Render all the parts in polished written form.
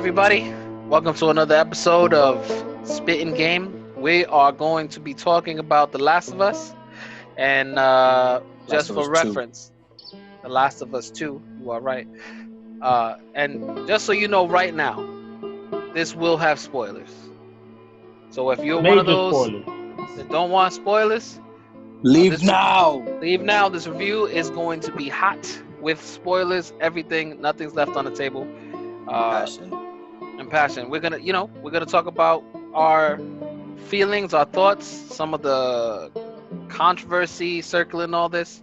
everybody? Welcome to another episode of Spittin Game. We are going to be talking about The Last of Us, and Last just of for Us 2. reference, The Last of Us 2. You are right. And just so you know, right now, this will have spoilers. So if you're one of Major those spoilers. that don't want spoilers, Leave now. leave now. This review is going to be hot with spoilers. Everything, nothing's left on the table. Passion. And passion. We're gonna talk about our feelings, our thoughts, some of the controversy circling all this.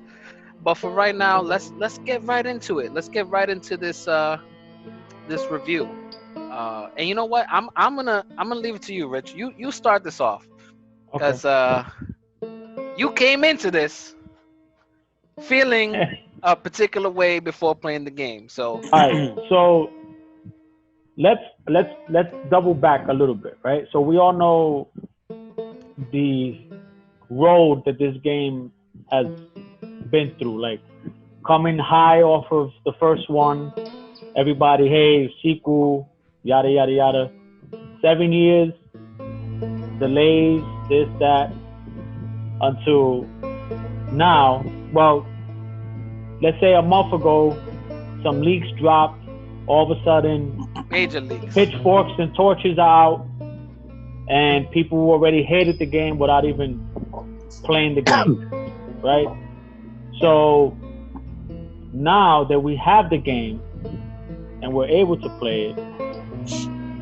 But for right now, let's get right into it. Let's get right into this review. And you know what? I'm gonna leave it to you, Rich. You start this off Okay. because you came into this feeling a particular way before playing the game. So All right. So let's double back a little bit, right? So we all know the road that this game has been through, like coming high off of the first one. Everybody, hey, sequel, yada yada yada. 7 years, delays, this that, until now. Well, let's say a month ago, some leaks dropped. All of a sudden, major leagues. pitchforks and torches are out, and people who already hated the game without even playing the game, right? So now that we have the game and we're able to play it,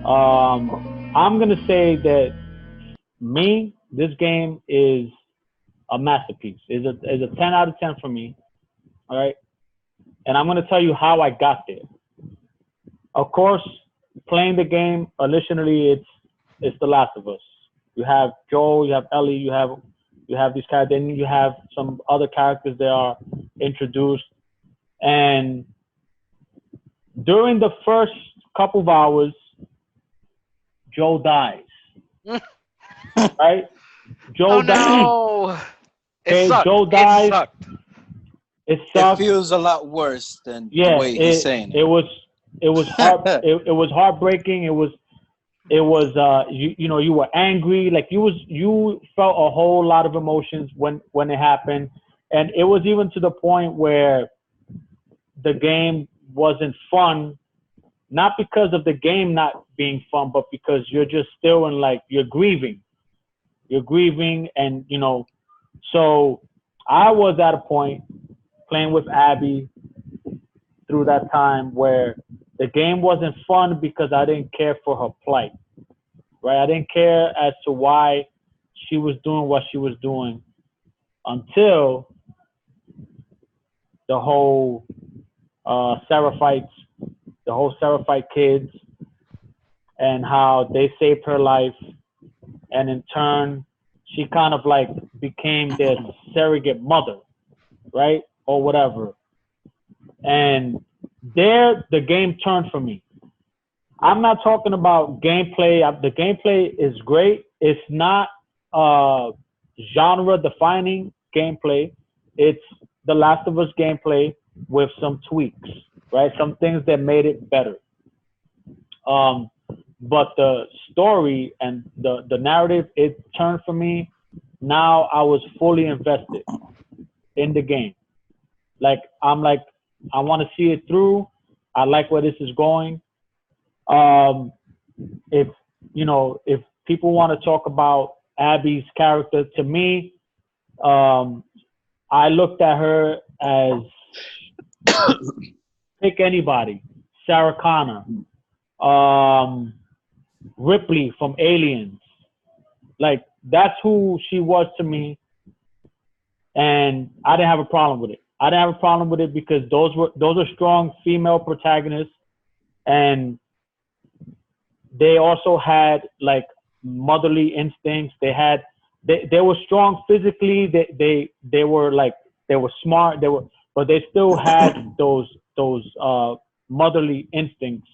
I'm gonna say that this game is a masterpiece. Is a 10 out of 10 for me, all right? And I'm gonna tell you how I got there. Of course, playing the game, initially it's The Last of Us. You have Joel, you have Ellie, you have these characters, then you have some other characters that are introduced. And during the first couple of hours, Joel dies. Right? Joel dies. No. Okay, Sucked. Joel dies. It sucked. It It sucks. feels a lot worse than the way he's saying it. It was it was heartbreaking. It was you were angry, like you felt a whole lot of emotions when it happened. And it was even to the point where the game wasn't fun, not because of the game not being fun, but because you're just still in, like, you're grieving, and so I was at a point playing with Abby through that time where the game wasn't fun because I didn't care for her plight, right? I didn't care as to why she was doing what she was doing until the whole Seraphite kids and how they saved her life. And in turn, she kind of like became their surrogate mother, right? Or whatever. And there, the game turned for me. I'm not talking about gameplay. The gameplay is great. It's not genre-defining gameplay. It's The Last of Us gameplay with some tweaks, right? Some things that made it better. But the story and the narrative, it turned for me. Now I was fully invested in the game. I'm like, I want to see it through. I like where this is going. If people want to talk about Abby's character, to me, I looked at her as pick anybody, Sarah Connor, Ripley from Aliens. Like, that's who she was to me, and I didn't have a problem with it. I didn't have a problem with it because those are strong female protagonists, and they also had like motherly instincts. They were strong physically. They were smart. But they still had those motherly instincts,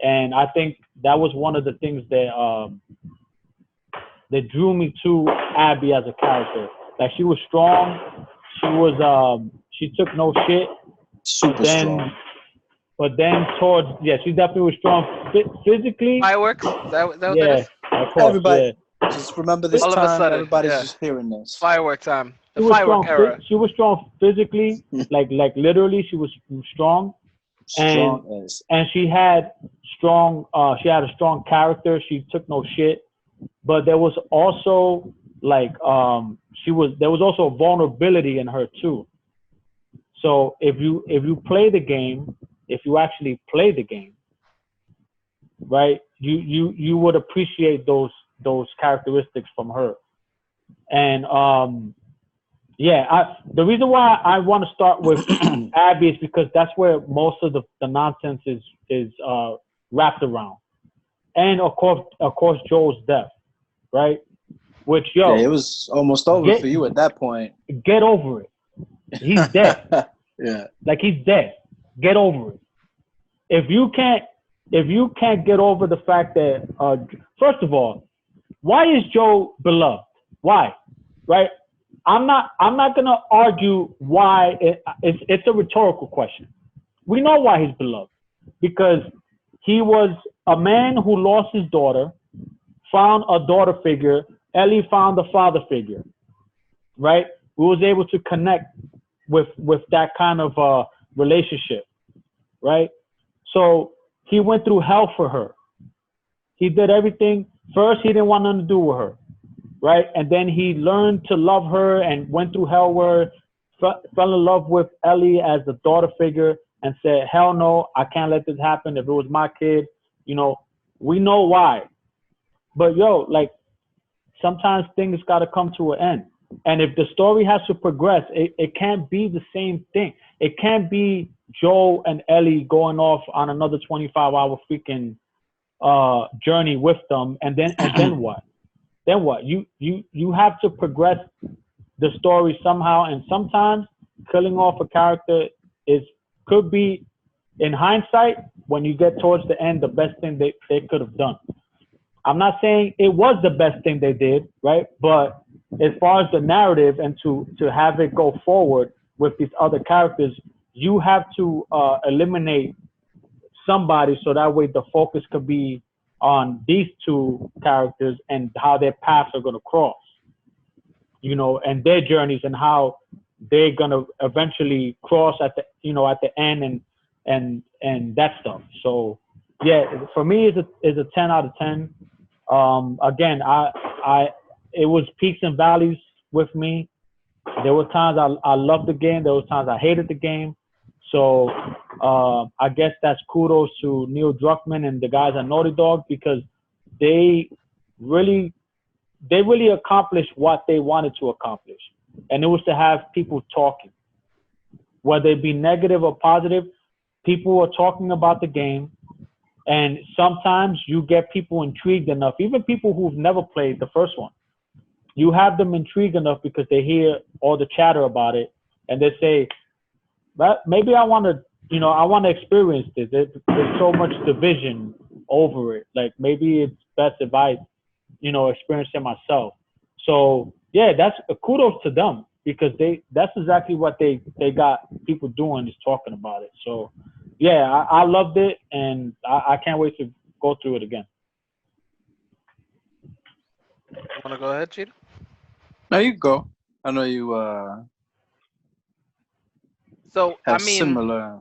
and I think that was one of the things that drew me to Abby as a character. Like, she was strong. She took no shit. Super strong. but then towards she definitely was strong physically. Fireworks? Is that what that Yeah, is? of course, Everybody, yeah. just remember this All of a time. sudden, Everybody's yeah. just hearing It's this. firework time. The She was firework strong. era. She was strong physically, like literally, she was strong, and Strong as. she had strong. She had a strong character. She took no shit, but there was also like there was also a vulnerability in her too. So if you play the game, if you actually play the game, right, you would appreciate those characteristics from her. And the reason why I want to start with Abby is because that's where most of the nonsense is wrapped around, and of course Joel's death, right? Which Yeah, it was almost over get for you at that point. get over it. He's dead. Yeah. Like he's dead. Get over it. If you can't get over the fact that first of all, why is Joe beloved? Why? Right? I'm not gonna argue why it's a rhetorical question. We know why he's beloved. Because he was a man who lost his daughter, found a daughter figure, Ellie found a father figure, right? We was able to connect with that kind of relationship, right? So he went through hell for her. He did everything. First, he didn't want nothing to do with her, right? And then he learned to love her and went through hell where fell in love with Ellie as the daughter figure and said, hell no, I can't let this happen. If it was my kid, we know why. But like sometimes things got to come to an end. And if the story has to progress, it can't be the same thing. It can't be Joel and Ellie going off on another 25-hour freaking journey with them. And then what? Then what? You have to progress the story somehow. And sometimes killing off a character could be, in hindsight, when you get towards the end, the best thing they could have done. I'm not saying it was the best thing they did, right? But as far as the narrative and to have it go forward with these other characters, you have to eliminate somebody so that way the focus could be on these two characters and how their paths are going to cross, and their journeys and how they're going to eventually cross at the end and that stuff. So yeah, for me it's a 10 out of 10. Again, it was peaks and valleys with me. There were times I loved the game. There were times I hated the game. So I guess that's kudos to Neil Druckmann and the guys at Naughty Dog because they really accomplished what they wanted to accomplish, and it was to have people talking, whether it be negative or positive. People are talking about the game. And sometimes you get people intrigued enough, even people who've never played the first one. You have them intrigued enough because they hear all the chatter about it, and they say, "But maybe I want to experience this. There's so much division over it. Like maybe it's best if I, experience it myself." So yeah, that's kudos to them because that's exactly what they got people doing is talking about it. So. Yeah, I loved it, and I can't wait to go through it again. You want to go ahead, Cheetah? Now you go. I know you So I have mean, similar.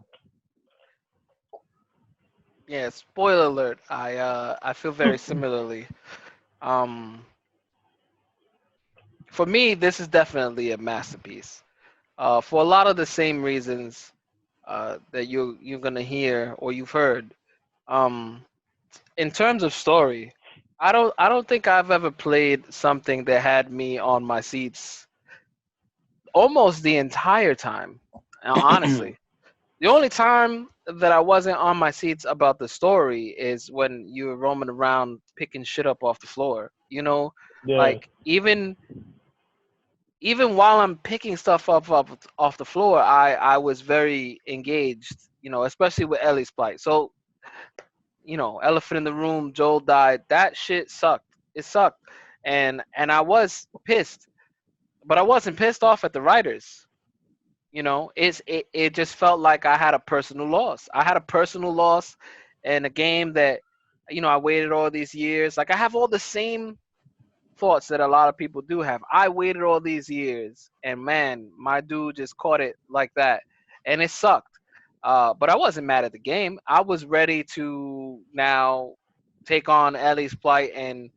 yeah. Spoiler alert. I feel very similarly. Um, for me, this is definitely a masterpiece. For a lot of the same reasons that you're gonna hear or you've heard. Um, in terms of story, I don't think I've ever played something that had me on my seats almost the entire time. Honestly, the only time that I wasn't on my seats about the story is when you were roaming around picking shit up off the floor. Yeah, Like even while I'm picking stuff up off the floor, I was very engaged. Especially with Ellie's plight. So elephant in the room, Joel died. That shit sucked. It sucked, and I was pissed, but I wasn't pissed off at the writers. It just felt like I had a personal loss. I had a personal loss in a game that, I waited all these years. Like I have all the same thoughts that a lot of people do have. I waited all these years, and man, my dude just caught it like that, and it sucked. But I wasn't mad at the game. I was ready to now take on Ellie's plight and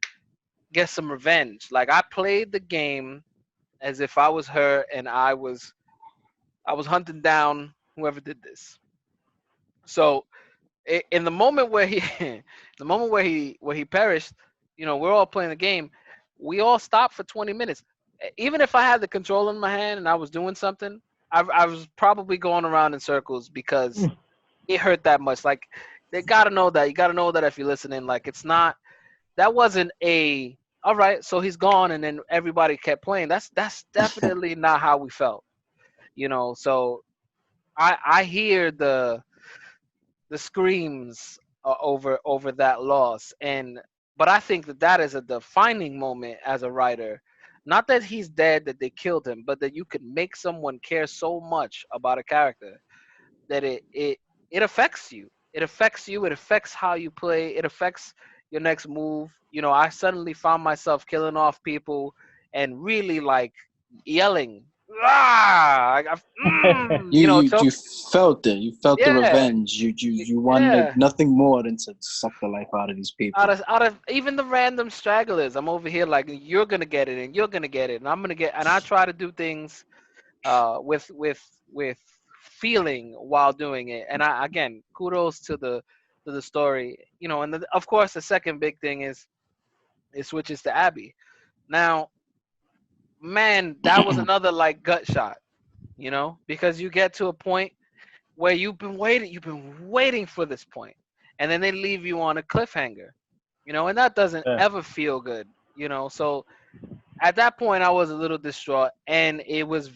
get some revenge. Like I played the game as if I was her, and I was hunting down whoever did this. So in the moment where he, the moment where he perished, we're all playing the game. We all stopped for 20 minutes. Even if I had the controller in my hand and I was doing something, I was probably going around in circles because it hurt that much. Like they gotta know that. You gotta know that if you're listening. Like it's not. That wasn't a. All right, so he's gone, and then everybody kept playing. That's definitely not how we felt. So I hear the screams over that loss, and but I think that is a defining moment as a writer. Not that he's dead, that they killed him, but that you could make someone care so much about a character that it affects you. It affects you. It affects how you play. It affects your next move. I suddenly found myself killing off people and really like yelling, ah, You you choke. you felt it. You felt the Yeah, revenge. You wanted yeah. nothing more than to suck the life out of these Out people. of out of even the random stragglers, I'm over here like you're gonna get it and you're gonna get it and I'm gonna get and I try to do things with feeling while doing it. And I again kudos to the story, and of course the second big thing is it switches to Abby. Now, man, that was another like gut shot, because you get to a point where you've been waiting for this point, and then they leave you on a cliffhanger, and that doesn't Yeah. ever feel good, So at that point, I was a little distraught, and it was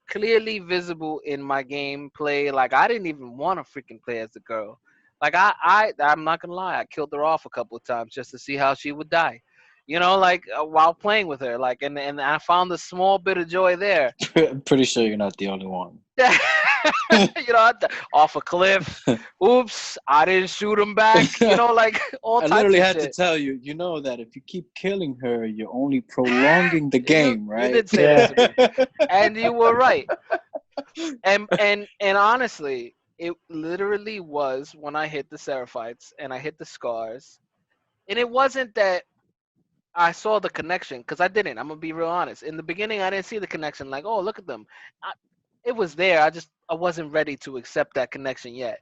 clearly visible in my gameplay. Like I didn't even want to freaking play as the girl. Like I'm not gonna lie, I killed her off a couple of times just to see how she would die. Like while playing with her, like and I found a small bit of joy there. I'm pretty sure you're not the only one. Off a cliff. Oops, I didn't shoot him back. Like all I types literally of had to shit. tell you, that if you keep killing her, you're only prolonging the You game, you right? did say that Yeah. to me, and you were right. And honestly, it literally was when I hit the Seraphites and I hit the scars, and it wasn't that I saw the connection because I didn't. I'm gonna be real honest. In the beginning, I didn't see the connection. Like, oh, look at them. It was there. I wasn't ready to accept that connection yet.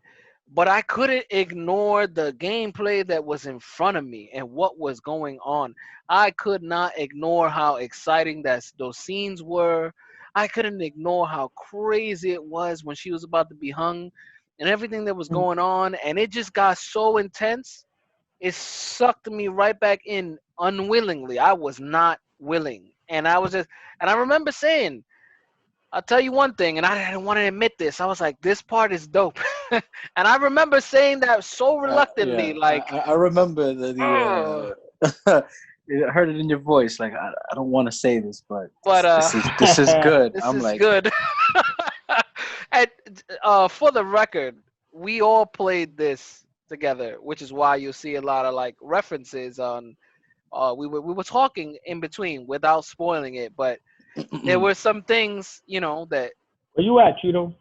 But I couldn't ignore the gameplay that was in front of me and what was going on. I could not ignore how exciting those scenes were. I couldn't ignore how crazy it was when she was about to be hung and everything that was going on. And it just got so intense. It sucked me right back in unwillingly. I was not willing. And I remember saying, I'll tell you one thing, and I didn't want to admit this. I was like, this part is dope. And I remember saying that so reluctantly, Yeah, like, I remember oh. I heard it in your voice. Like I don't want to say this, but But this is good. this I'm is like, good. And for the record, we all played this together, which is why you'll see a lot of like references on. We were talking in between without spoiling it, but there were some things, that Where you at, Cheeto?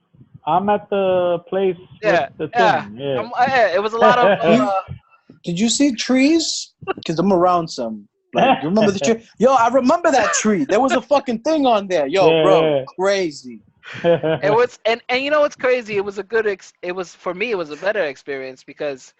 I'm at the place with yeah, the yeah. thing. Yeah. Yeah, it was a lot of you did you see trees? Because I'm around some. Like, you remember the tree? Yo, I remember that tree. There was a fucking thing on there. Yo, bro, Yeah. crazy. it was, and what's crazy? It was a good. It was for me. It was a better experience because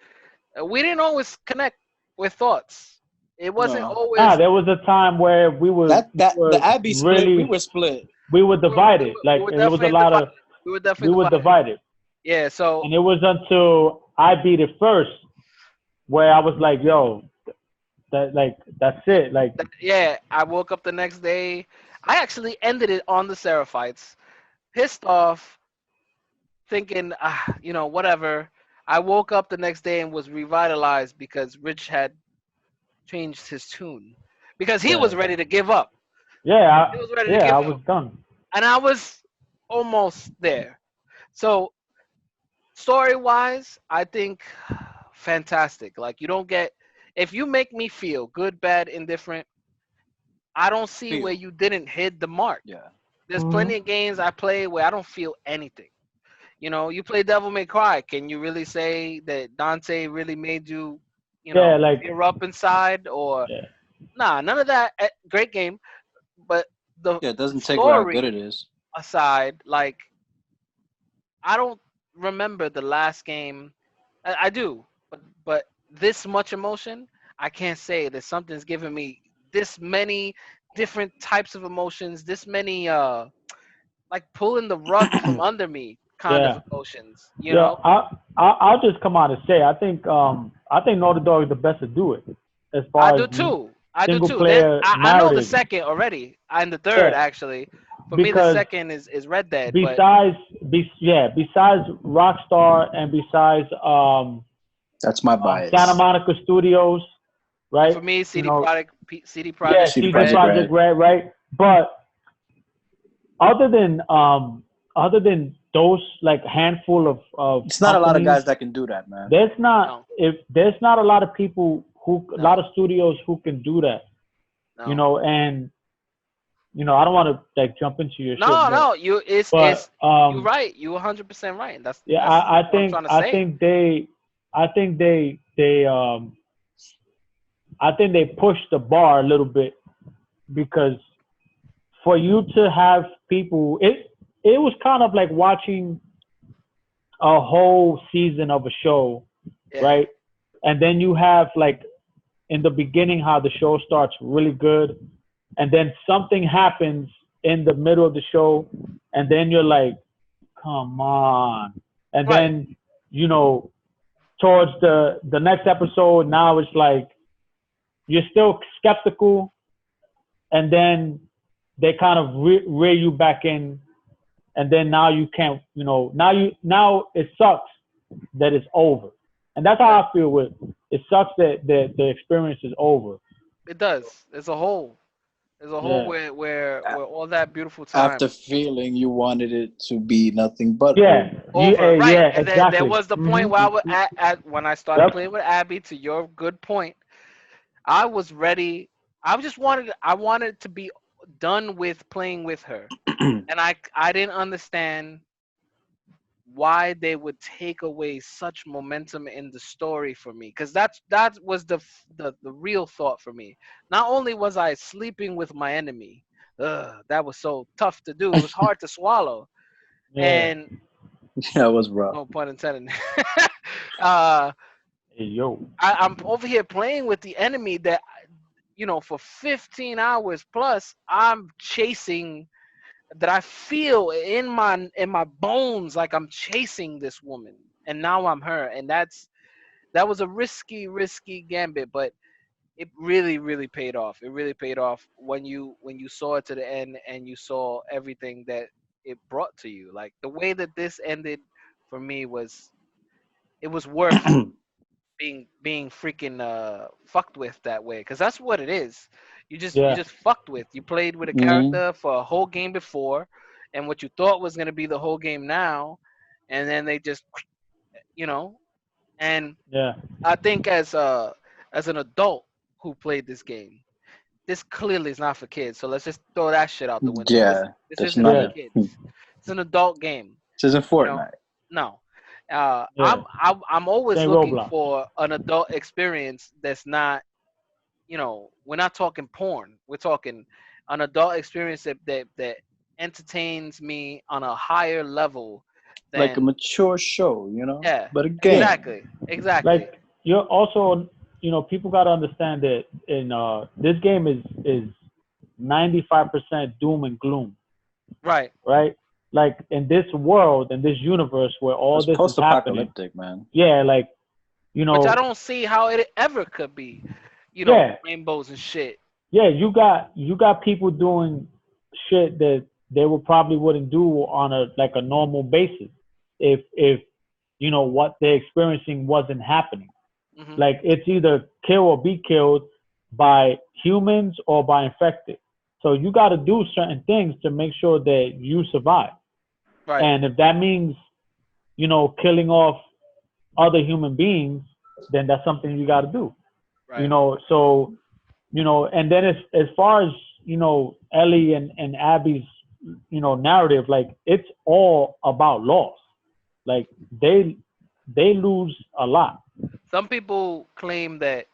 we didn't always connect with thoughts. It wasn't No, Nah, always. there was a time where that the were Abbey split. We really were split. we were We were, we divided. were, we Like were it was a definitely lot divided. of We were we definitely were divided. divided, Yeah. So and it was until I beat it first where I was like, yo, that's it. Like yeah, I woke up the next day. I actually ended it on the Seraphites, pissed off, thinking, whatever. I woke up the next day and was revitalized because Rich had changed his tune because he yeah, was ready to give up. yeah, He was ready to yeah, give I up, was done. and I was. almost there. So story wise, I think fantastic. Like you don't get if you make me feel good, bad, indifferent, I don't see where Feel. you didn't hit the mark. Yeah. There's Hmm. plenty of games I play where I don't feel anything. You know, you play Devil May Cry. Can you really say that Dante really made you, Yeah, like tear up inside? Or yeah, nah, none of that. Great game, but the Yeah, it doesn't take away how good it story is. aside, like I don't remember the last game. I do, but this much emotion, I can't say that something's giving me this many different types of emotions, this many like pulling the rug from under me kind of yeah. emotions, Yeah, I'll just come out and say I think Naughty Dog is the best to do it as I far as do too. I do single too. Then player I know the narrative. second already. And the third Yeah, actually. For me the because second is Red Dead, but besides besides Rockstar and besides That's my Santa bias. Monica Studios, and right? for me You know, CD yeah, Project CD CD Projekt Red. Project Red. Red, right? But other than those like handful of It's not a lot of companies, guys that can do that, man. No, there's not a lot of people a no, lot of studios who can do that, you no. know, and I don't want to like jump into your shit, No, no, you it's but you right. You 100% right. yeah, That's I what I'm think trying to say. I think I think they pushed the bar a little bit because for you to have people, it was kind of like watching a whole season of a show, Yeah, right? And then you have like in the beginning how the show starts really good, and then something happens in the middle of the show, and then you're like, come on. And right. then, you know, towards the next episode, now it's like you're still skeptical, and then they kind of rear you back in, and then now you can't, now it sucks that it's over, and that's Yeah, how I feel with it. Sucks that the experience is over. it does. There's a hole. There's a hole Yeah, A- where all that beautiful After time feeling you wanted it to be nothing but yeah, over. over. Right, yeah, and then there exactly. was the point Hmm. where I was at when I started Yep. playing with Abby. To your good point, I was ready. I wanted to be done with playing with her, and I didn't understand why they would take away such momentum in the story for me, because that was the real thought for me. Not only was I sleeping with my enemy, that was so tough to do, it was hard to swallow, Yeah. and Yeah, it was rough. no pun intended. uh Hey, yo. I'm over here playing with the enemy that for 15 hours plus I'm chasing, that I feel in my bones like I'm chasing this woman, and now I'm her, and that was a risky gambit, but it really really paid off. It really paid off when you saw it to the end and you saw everything that it brought to you. Like the way that this ended for me was, it was worth being freaking fucked with that way, because that's what it is. You Yeah. just fucked with. You played with a Hmm. character for a whole game before, and what you thought was gonna be the whole game now, and then they just you know. And Yeah. I think as an adult who played this game, this clearly is not for kids. So let's just throw that shit out the window. This Yeah, this there's isn't none for Yeah. of. kids. It's an adult game. This isn't You know, Fortnite. no. Yeah. I'm always Same looking Roblox. for an adult experience that's not, we're not talking porn. We're talking an adult experience that entertains me on a higher level Like a than, mature show, you know? yeah, But a game. exactly, exactly. Like you're also, people got to understand that in this game is 95% doom and gloom, Right. right? Like in this world, in this universe where all It's this is post happening, apocalyptic, man. yeah, like Which I don't see how it ever could be, yeah, rainbows and shit. yeah, you got people doing shit that they would probably wouldn't do on a like a normal basis if what they're experiencing wasn't happening. Hmm. Like it's either kill or be killed by humans or by infected. So you got to do certain things to make sure that you survive. Right. And if that means, killing off other human beings, then that's something you got to do. Right. So, and then as far as, Ellie and Abby's, narrative, like it's all about loss. Like they lose a lot. Some people claim that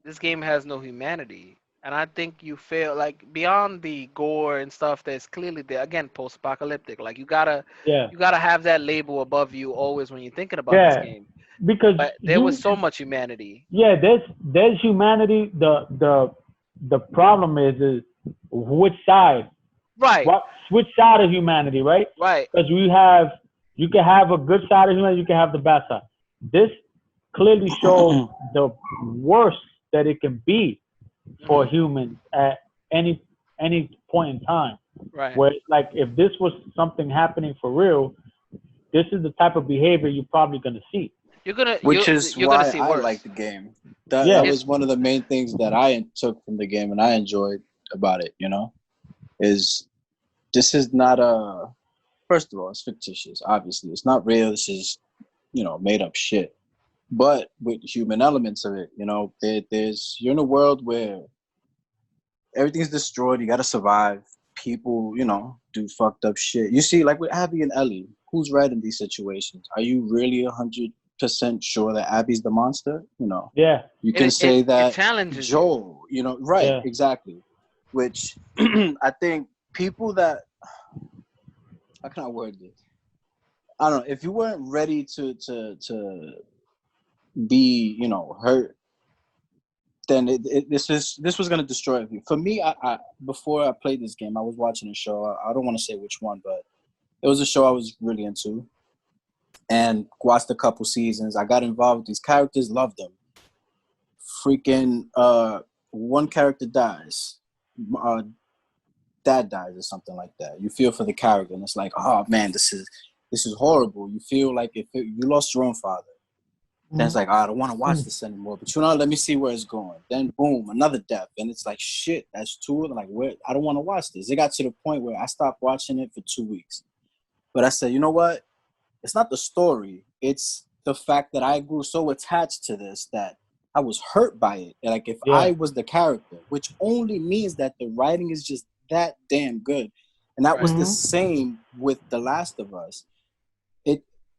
this game has no humanity, and I think you fail. Like beyond the gore and stuff that's clearly there. Again, post-apocalyptic. Like Yeah. you gotta have that label above you always when you're thinking about this Yeah. game. Because But there was so much humanity. yeah, there's humanity. The problem is which side, Right. which side of humanity, right? Right. Because you can have a good side of humanity, you can have the bad side. This clearly showed the worst that it can be for Hmm. humans at any point in time. Right. Where like if this was something happening for real, this is the type of behavior you're probably gonna see. Which is You're gonna why see I like worse. the game. That Yeah, It was one of the main things that I took from the game and I enjoyed about it. Is this is not a first of all, it's fictitious. Obviously, it's not real. This is made up shit. But with human elements of it, there's you're in a world where everything's destroyed. You got to survive. People, do fucked up shit. You see, like with Abby and Ellie, who's right in these situations? Are you really 100% sure that Abby's the monster? yeah, You can it it, say it that challenges you. Joel, right, yeah. exactly. Which I think people that how can I word this? I don't know. If you weren't ready to be, hurt, then this was gonna destroy you. For me, I before I played this game, I was watching a show. I don't want to say which one, but it was a show I was really into, and watched a couple seasons. I got involved with these characters, loved them. Freaking one character dies, uh, dad dies or something like that. You feel for the character, and it's like, oh man, this is horrible. You feel like if you lost your own father. Then it's like, oh, I don't want to watch this anymore. But let me see where it's going. Then boom, another death. And it's like, shit, that's two. And like, where? I don't want to watch this. It got to the point where I stopped watching it for 2 weeks. But I said, you know what? It's not the story. It's the fact that I grew so attached to this that I was hurt by it. Like if Yeah. I was the character, which only means that the writing is just that damn good. And that was Right. the same with The Last of Us.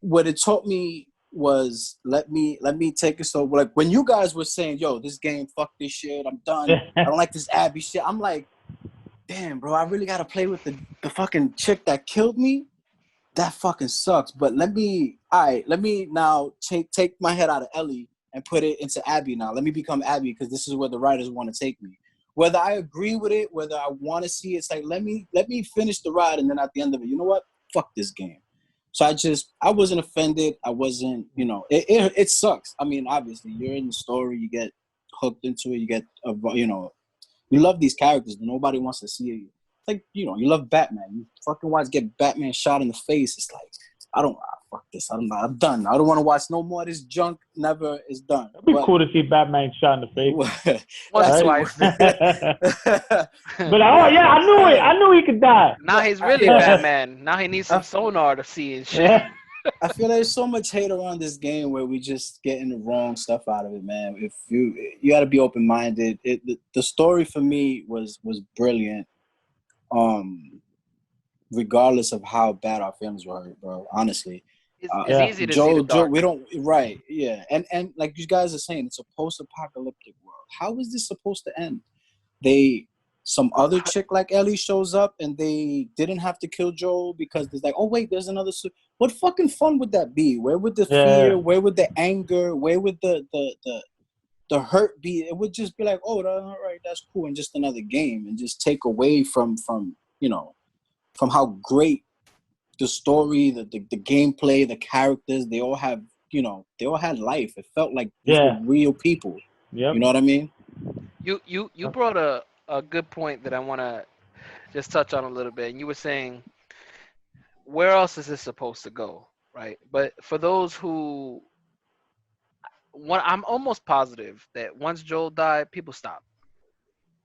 What it taught me was let me take it. So like when you guys were saying, yo, this game, fuck this shit, I'm done. I don't like this Abby shit. I'm like, damn, bro, I really gotta play with the fucking chick that killed me. That fucking sucks. But let me now take my head out of Ellie and put it into Abby now. Let me become Abby because this is where the writers want to take me. Whether I agree with it, whether I want to see it, it's like let me finish the ride, and then at the end of it, you know what? Fuck this game. So I wasn't offended. I wasn't, it sucks. I mean, obviously, you're in the story, you get hooked into it, you get, you love these characters, but nobody wants to see it. Like, you love Batman. You fucking watch get Batman shot in the face. It's like, fuck this. I'm done. I don't want to watch no more of this junk. Never is done. It'd be But cool to see Batman shot in the face, Once or that's right? it. twice. But oh yeah, I knew it. I knew he could die. Now he's really Yeah. Batman. Now he needs some I, sonar to see and shit. Yeah. I feel there's so much hate around this game where we just getting the wrong stuff out of it, man. If you got to be open minded. The story for me was brilliant. Regardless of how bad our films were, bro. Honestly, It's Yeah. easy to see the Joe, dark. we don't right, yeah, and like you guys are saying, it's a post-apocalyptic world. How is this supposed to end? They some other chick like Ellie shows up and they didn't have to kill Joel because there's like, oh wait, there's another. What fucking fun would that be? Where would the Yeah. fear? Where would the anger? Where would the hurt be? It would just be like, oh, all right, that's cool, and just another game, and just take away from from how great the story, the gameplay, the characters, they all had life. It felt like these were Yeah. real people. Yep. You know what I mean? You brought a good point that I want to just touch on a little bit. And you were saying, where else is this supposed to go, right? But for those who, I'm almost positive that once Joel died, people stopped.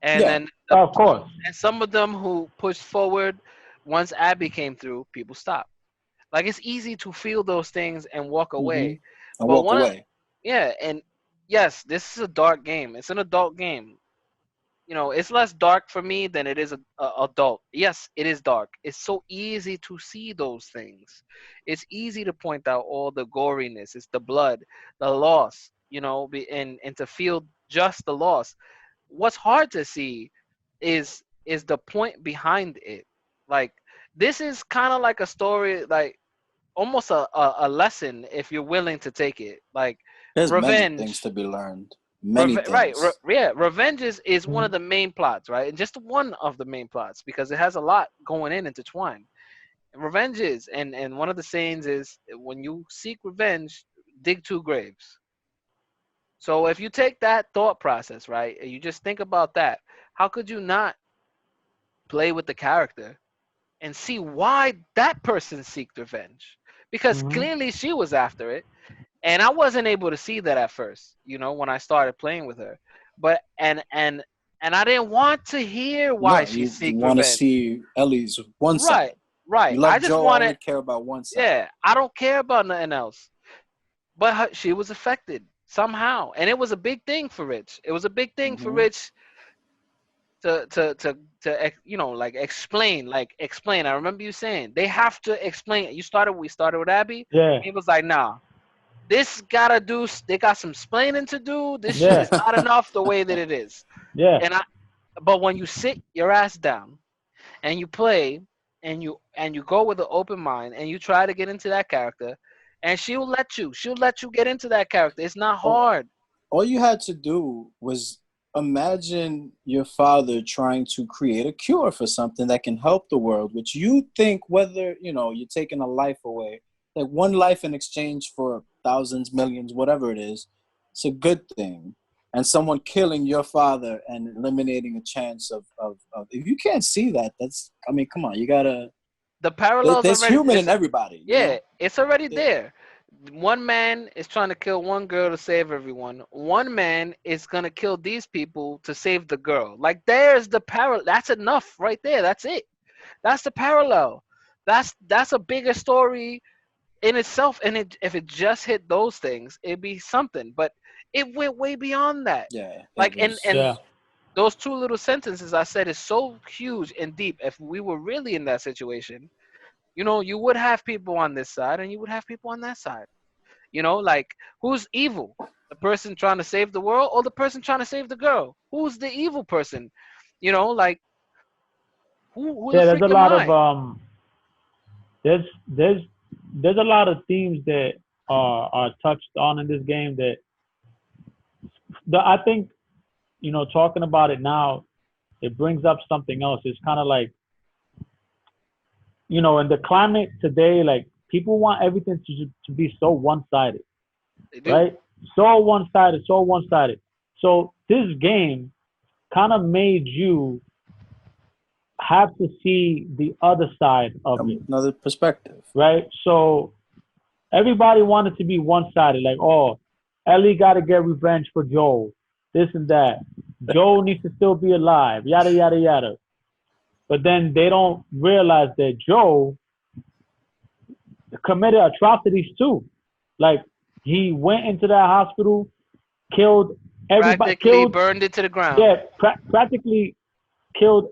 And Yeah. then Of course. and some of them who pushed forward once Abby came through, people stopped. Like it's easy to feel those things and walk Hmm. away. I But walk one, away. yeah, and yes, this is a dark game. It's an adult game. It's less dark for me than it is a adult. Yes, it is dark. It's so easy to see those things. It's easy to point out all the goriness. It's the blood, the loss. And to feel just the loss. What's hard to see is the point behind it. Like this is kind of like a story, like almost a lesson if you're willing to take it. Like There's many things revenge. to be learned. Many Right, things. yeah, revenge is one Mhm. of the main plots, right? And just one of the main plots because it has a lot going in intertwined. And revenge is, and one of the sayings is, when you seek revenge, dig two graves. So if you take that thought process, right, and you just think about that, how could you not play with the character and see why that person seeked revenge? Because Mhm. clearly she was after it, and I wasn't able to see that at first, when I started playing with her. But and I didn't want to hear why No, she you seeked want to revenge. see Ellie's one Right, side. right. You I love just Joe, wanted, only care about one side. yeah. I don't care about nothing else. But she was affected somehow, and it was a big thing for Rich. It was a big thing for Hmm. Rich like explain. I remember you saying they have to explain. We started with Abby. Yeah. He was like, nah. This gotta do. They got some explaining to do. This shit Yeah. is not enough the way that it is. Yeah. And I, but when you sit your ass down and you play and you go with an open mind and you try to get into that character, and she'll let you get into that character. It's not all, hard. all you had to do was imagine your father trying to create a cure for something that can help the world, which you think, whether you're taking a life away, like one life in exchange for thousands, millions, whatever it is, it's a good thing. And someone killing your father and eliminating a chance of if you can't see that, that's, I mean, come on, you gotta, The parallels there's already. human in everybody, Yeah, it's already Yeah. there. One man is trying to kill one girl to save everyone. One man is gonna kill these people to save the girl. Like there's the parallel. That's enough right there. That's it. That's the parallel. That's a bigger story in itself. And if it just hit those things, it'd be something. But it went way beyond that. Yeah, it Like and Yeah. was. those two little sentences I said is so huge and deep. If we were really in that situation, you would have people on this side and you would have people on that side. Like who's evil? The person trying to save the world or the person trying to save the girl? Who's the evil person? Like who the Yeah. There's freak a am lot of I? there's there's there's a lot of themes that are touched on in this game that I think talking about it now, it brings up something else. It's kind of like in the climate today, like people want everything to be so one sided, They do. right? So one sided, so one sided. So this game kind of made you have to see the other side of it, Another perspective. right? So everybody wanted to be one sided, like, oh, Ellie got to get revenge for Joel, this and that. Joel needs to still be alive, yada, yada, yada. But then they don't realize that Joel committed atrocities too. Like, he went into that hospital, killed everybody, Practically burned it to the ground. yeah, practically killed,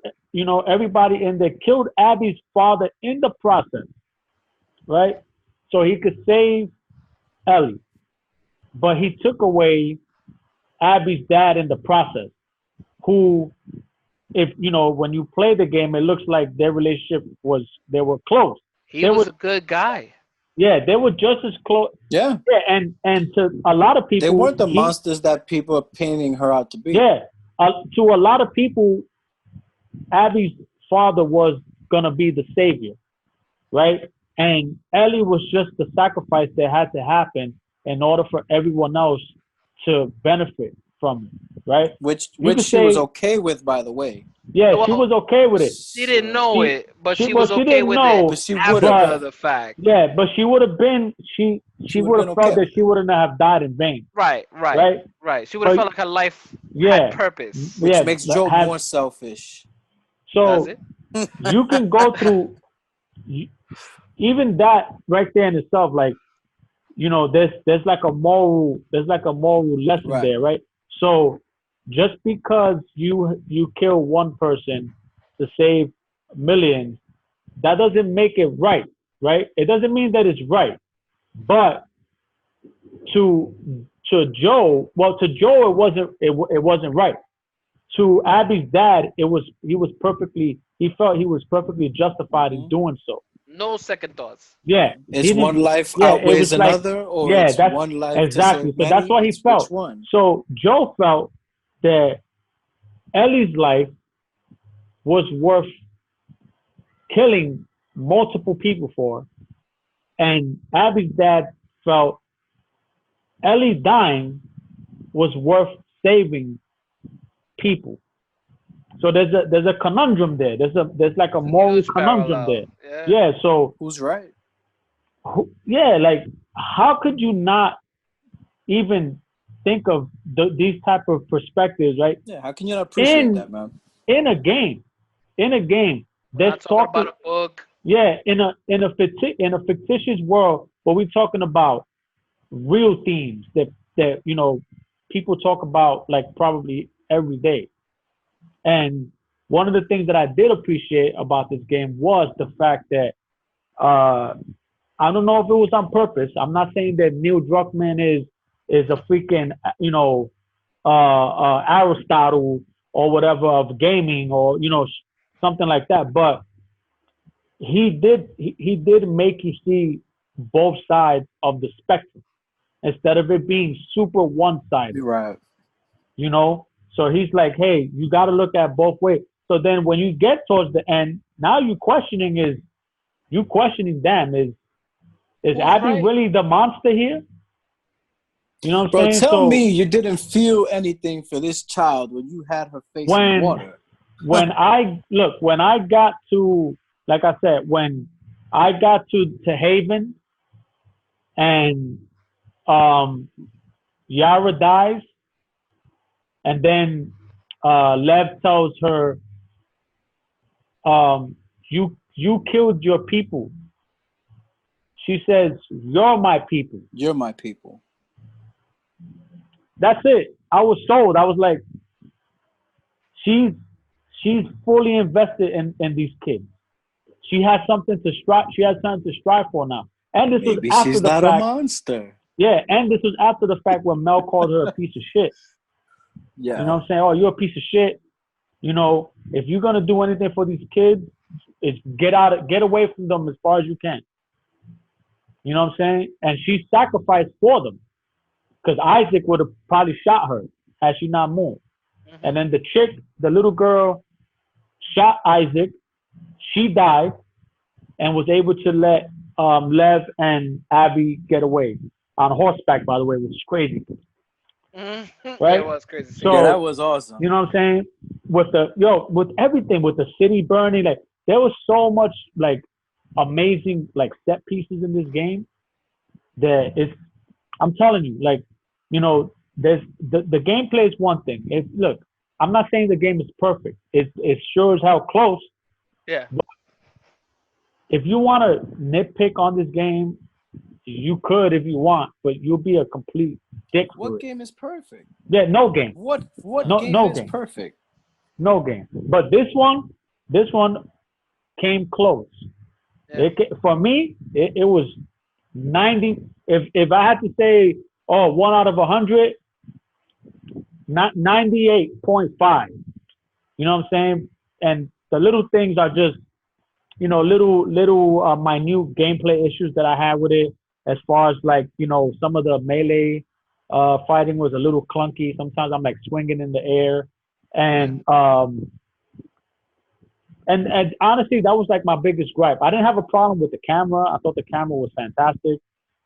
everybody in there, killed Abby's father in the process, right? So he could save Ellie. But he took away Abby's dad in the process, who, if when you play the game, it looks like their relationship they were close. He They were was a good guy. Yeah, they were just as close. Yeah, Yeah, and to a lot of they people, weren't the monsters that people are painting her out to be. yeah, to a lot of people, Abby's father was gonna be the savior, right? And Ellie was just the sacrifice that had to happen in order for everyone else to benefit from it, right? which You which could she was say, okay with, by the way. yeah, she Well, was okay with it. she didn't know So, She, it, but she, she well, was she okay didn't with it but know, she would have. after but the fact. yeah, but she would have been, She she would have would been have felt okay that with she it. wouldn't have died in vain, Right, right, right? right. She would have But felt like her life had yeah, purpose. Which yeah, makes Joe has more selfish. Does so it? you can go through. you, even that right there in itself, like, there's like a moral lesson Right. there, right? So just because you kill one person to save millions, that doesn't make it right, right? It doesn't mean that it's right. But to Joe it wasn't right. To Abby's dad, he felt he was perfectly justified in Hmm. doing so. No second thoughts. Yeah, It's he one didn't. life Yeah, it was outweighs like, another, or yeah, it's that's one life to exactly. serve So that's many. what he It's which felt. one? So Joe felt that Ellie's life was worth killing multiple people for, and Abby's dad felt Ellie dying was worth saving people. So there's a conundrum there. There's like a moral Huge conundrum there. parallel. Yeah. Yeah. So Who's right? yeah, like how could you not even think of these type of perspectives, right? Yeah. How can you not appreciate In that, man? in a game, in a game, We're that's not talking talking. about a book. Yeah, in a fictitious world, where we're talking about real themes that people talk about like probably every day. And one of the things that I did appreciate about this game was the fact that uh, I don't know if it was on purpose. I'm not saying that Neil Druckmann is a freaking Aristotle or whatever of gaming, or something like that. But he did make you see both sides of the spectrum instead of it being super one sided. You're right. You know, so he's like, hey, you got to look at both ways. So then when you get towards the end, now you questioning them is Who's Abby right? really the monster here? You know what I'm Bro, saying? tell So me you didn't feel anything for this child when you had her face in when water. when I got to, like I said, when I got to Haven and um Yara dies, and then Lev tells her, you killed your people. She says, you're my people. You're my people. That's it. I was sold. I was like, she's she's fully invested in these kids. She has something to strive for now. And this was Maybe after she's the not a fact, monster. yeah, and this was after the fact when Mel called her a piece of shit. You know Yeah. what I'm saying? Oh, you're a piece of shit. If you're gonna do anything for these kids, it's get away from them as far as you can. You know what I'm saying? And she sacrificed for them because Isaac would have probably shot her had she not moved. And Hmm. then the chick, the little girl, shot Isaac. She died and was able to let Lev and Abby get away on horseback, by the way, which is crazy, Hmm. Yeah, it right? was crazy scene. Yeah, that So was awesome. you know what I'm saying? With everything, with the city burning, like there was so much like amazing like set pieces in this game that it's. I'm telling you, like, there's the gameplay is one thing. Look, I'm not saying the game is perfect. It's sure as hell close. Yeah. If you want to nitpick on this game, you could if you want, but you'll be a complete dick for What it. game is perfect? Yeah, no game, What No. game no is game, perfect? no game. But this one came close. Yeah. For me, it was 90. If I had to say, oh, 1 out of 100, not 98.5. You know what I'm saying? And the little things are just, little minute gameplay issues that I had with it. As far as like, some of the melee fighting was a little clunky. Sometimes I'm like swinging in the air, Hmm. and honestly, that was like my biggest gripe. I didn't have a problem with the camera. I thought the camera was fantastic.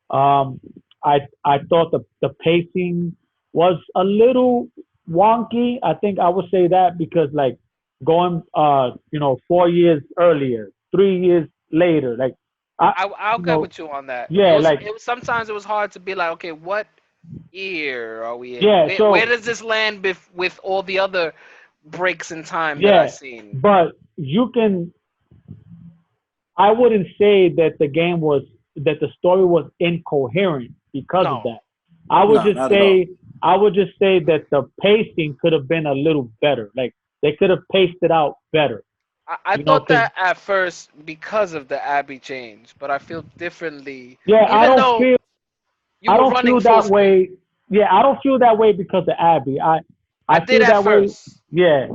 Um, I thought the pacing was a little wonky. I think I would say that because like going 4 years earlier, 3 years later, like I I'll you get know with you on that. It yeah, was like it was sometimes it was hard to be like, okay, what year are we in? yeah. Where So does this land with all the other breaks in time that I've yeah, seen? but you can I wouldn't say that the story was incoherent because of No, that. I would No, just not at all. say I would just say that the pacing could have been a little better. Like they could have paced it out better. I You know, thought because that at first because of the Abby change, but I feel differently. yeah, Even though you I were don't running feel full that speed, way. Yeah, I don't feel that way because of Abby. I I did feel at that way. first. Yeah,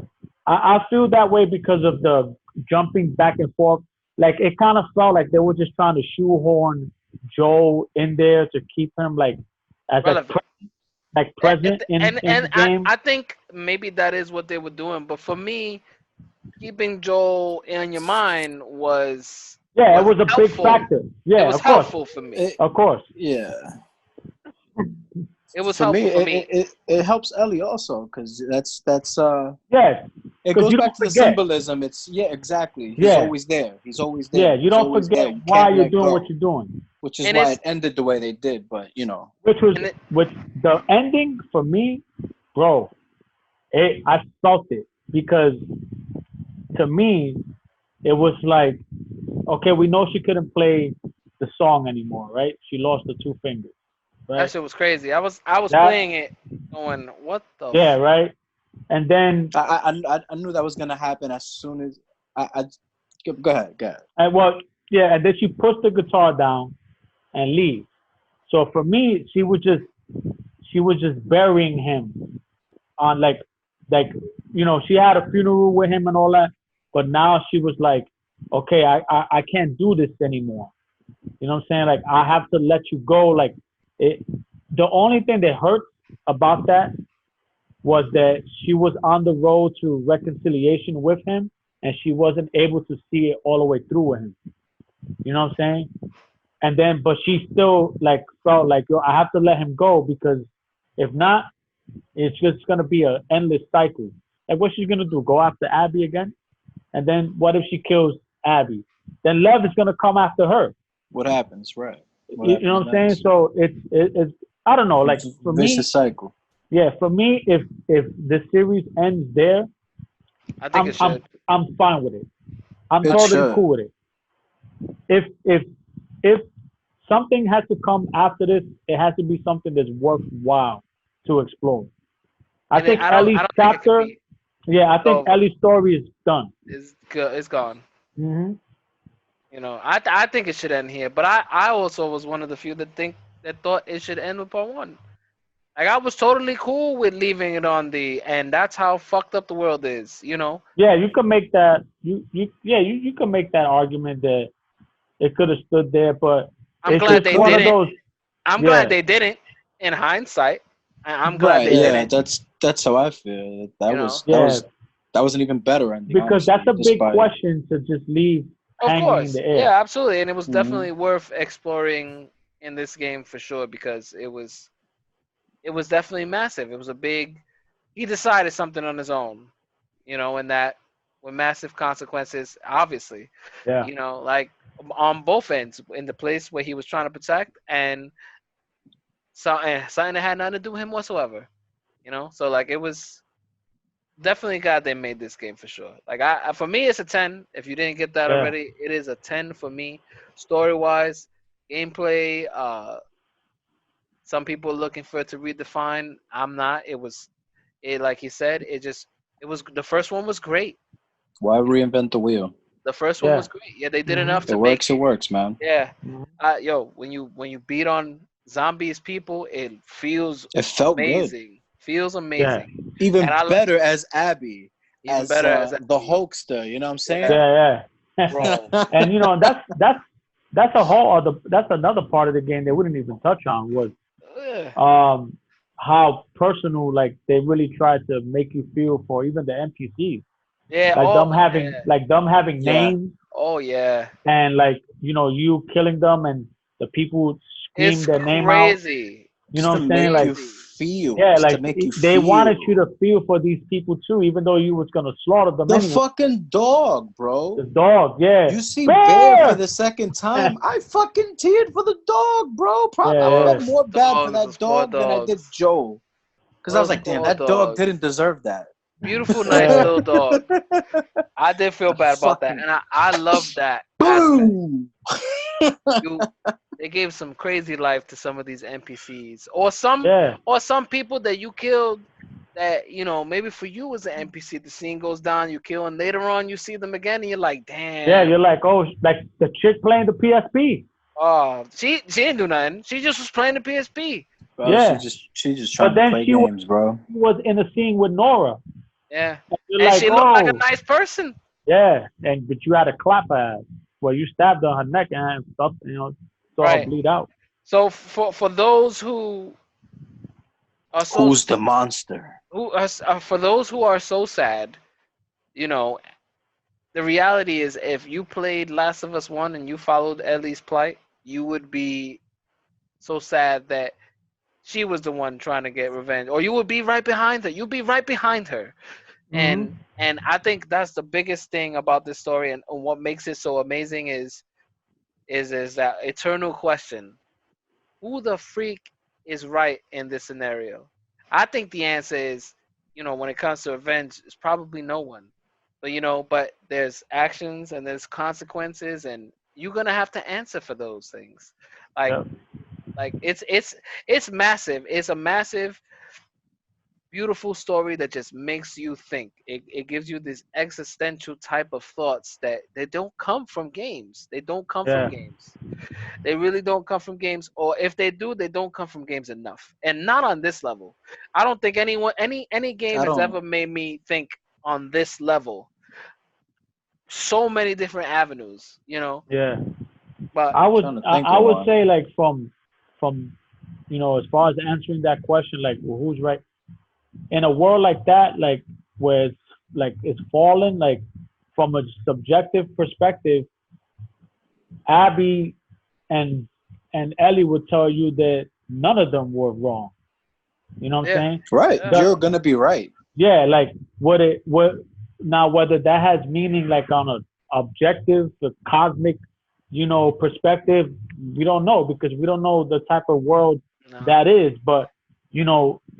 I feel that way because of the jumping back and forth. Like it kind of felt like they were just trying to shoehorn Joe in there to keep him like as Relevant. present in And the game. I think maybe that is what they were doing. But for me, keeping Joel in your mind Yeah, it was was a big helpful. factor. It Yeah, was of course, helpful for me. It, of course. yeah. It was For me, helpful for me. it helps Ellie also because that's Yes, it because goes you back don't to the forget. symbolism. It's yeah, exactly. He's Yeah, always there. He's always yeah, there. you He's don't always there. forget You why can't you're let doing what go. you're doing. Which is And why it's it ended the way they did. But you know, and it, Which the ending for me, bro, I felt it because to me it was like, okay, we know she couldn't play the song anymore, right? She lost the two fingers, that right? shit was crazy. I was That playing it, going, what the yeah, right. And then I knew that was gonna happen as soon as I go ahead, go ahead. and well, yeah, and then she puts the guitar down and leaves. So for me, she was just burying him on like she had a funeral with him and all that, but now she was like, okay, I can't do this anymore. You know what I'm saying? Like I have to let you go. Like it. The only thing that hurts about that was that she was on the road to reconciliation with him, and she wasn't able to see it all the way through with him. You know what I'm saying? And then, but she still like felt like, yo, I have to let him go because if not, it's just gonna be an endless cycle. Like, what's she gonna do? Go after Abby again? And then what if she kills Abby? Then Lev is gonna come after her. What happens, right? What You know happens what I'm saying? next? So it's I don't know. Like It's for vicious me, cycle. yeah, for me, if the series ends there, I think it I'm I'm should. I'm fine with it. I'm It totally should. cool with it. If something has to come after this, it has to be something that's worthwhile to explore. I And think I Ellie's don't think it could chapter, be. yeah, I It's think over. Ellie's story is done. It's gone. Hmm. I think it should end here. But I also was one of the few that thought it should end with part one. Like I was totally cool with leaving it on the and that's how fucked up the world is. Yeah, you can make that. You can make that argument that it could have stood there, but I'm it's glad It just they one could of have. didn't. those. I'm glad Yeah, they didn't. In hindsight, I'm glad Right. they yeah, Yeah. didn't. That's how I feel. You know, yeah, That was an even better ending, because that's honestly. a big Despite. question to just leave of hanging in course, the air. yeah, absolutely, and it was Hmm. definitely worth exploring in this game for sure because it was definitely massive. It was a big. He decided something on his own, and that with massive consequences, obviously, Yeah, like on both ends, in the place where he was trying to protect and something that had nothing to do with him whatsoever. So like it was definitely glad they made this game for sure. Like for me, it's a 10. If you didn't get that yeah, already, it is a 10 for me. Story wise, gameplay. Some people are looking for it to redefine. I'm not. It like he said. It was the first one was great. Why You know, reinvent the wheel? the first one yeah. was great. Yeah, they did Hmm. enough It to make works. It it. works, man. Yeah, Hmm. yo, when you beat on zombies, people, it feels It felt good. amazing. Feels Yeah, amazing, and Even I better as Abby, even as better as the Abby. Hulkster. You know what I'm saying? Yeah, yeah, yeah. bro. And that's a whole other. That's another part of the game they wouldn't even touch on was Ugh. um how personal like they really tried to make you feel for even the NPCs. Yeah. Like Oh, them having Yeah. names oh yeah. and like you killing them and the people scream It's their name out. crazy. You know Just what to I'm saying? make Like you Crazy. feel. yeah, Just to like make you they wanted you feel. to feel for these people too, even though you was gonna slaughter them The anyway. fucking dog, The bro. dog, yeah, You see Bear for bear. the second time. I fucking teared for the dog, bro. Yeah, I yeah, felt Dogs, more bad for dogs, those that poor dog than I did dogs. Joe. Because I was Those like, damn, poor that dog dogs. didn't deserve that. Beautiful, nice yeah. little dog. I did feel That bad about that, fucking and I love that aspect. Boom. You they gave some crazy life to some of these NPCs, Yeah, or some people that you killed that maybe for you as an NPC, the scene goes down, you kill, and later on you see them again, and you're like, yeah. You're damn. like, oh, like the chick playing the PSP. Oh, she didn't do nothing. She just was playing the PSP. Bro, Yeah, she just but trying to then play games, bro. she was in a scene with Nora. Yeah, And you're and like, she looked like a oh, nice person. yeah, and but you had to clap her ass. Well, you stabbed her on her neck and stuff, saw her Right. bleed out. So for those who are Who's the monster? for those who are so sad, you know, the reality is if you played Last of Us 1 and you followed Ellie's plight, you would be so sad that she was the one trying to get revenge, or you would be right behind her. You'd be right behind her. Hmm. And I think that's the biggest thing about this story, and what makes it so amazing is that eternal question: who the freak is right in this scenario? I think the answer is, when it comes to revenge, it's probably no one. But there's actions and there's consequences, and you're gonna have to answer for those things. Like, Yeah, it's massive. It's a massive, beautiful story that just makes you think. It gives you this existential type of thoughts that they don't come from games. They don't come from yeah, games. They really don't come from games, or if they do, they don't come from games enough, and not on this level. I don't think any game I has don't. ever made me think on this level. So many different avenues, yeah. but I would Trying to I, think I of would one. say like from as far as answering that question, like well, who's right in a world like that, like where it's fallen, like from a subjective perspective, Abby and Ellie would tell you that none of them were wrong. You know what I'm yeah, saying? Right, yeah, The, you're gonna be right. yeah, like what now whether that has meaning like on a objective, the cosmic, perspective, we don't know because we don't know the type of world no, that is, but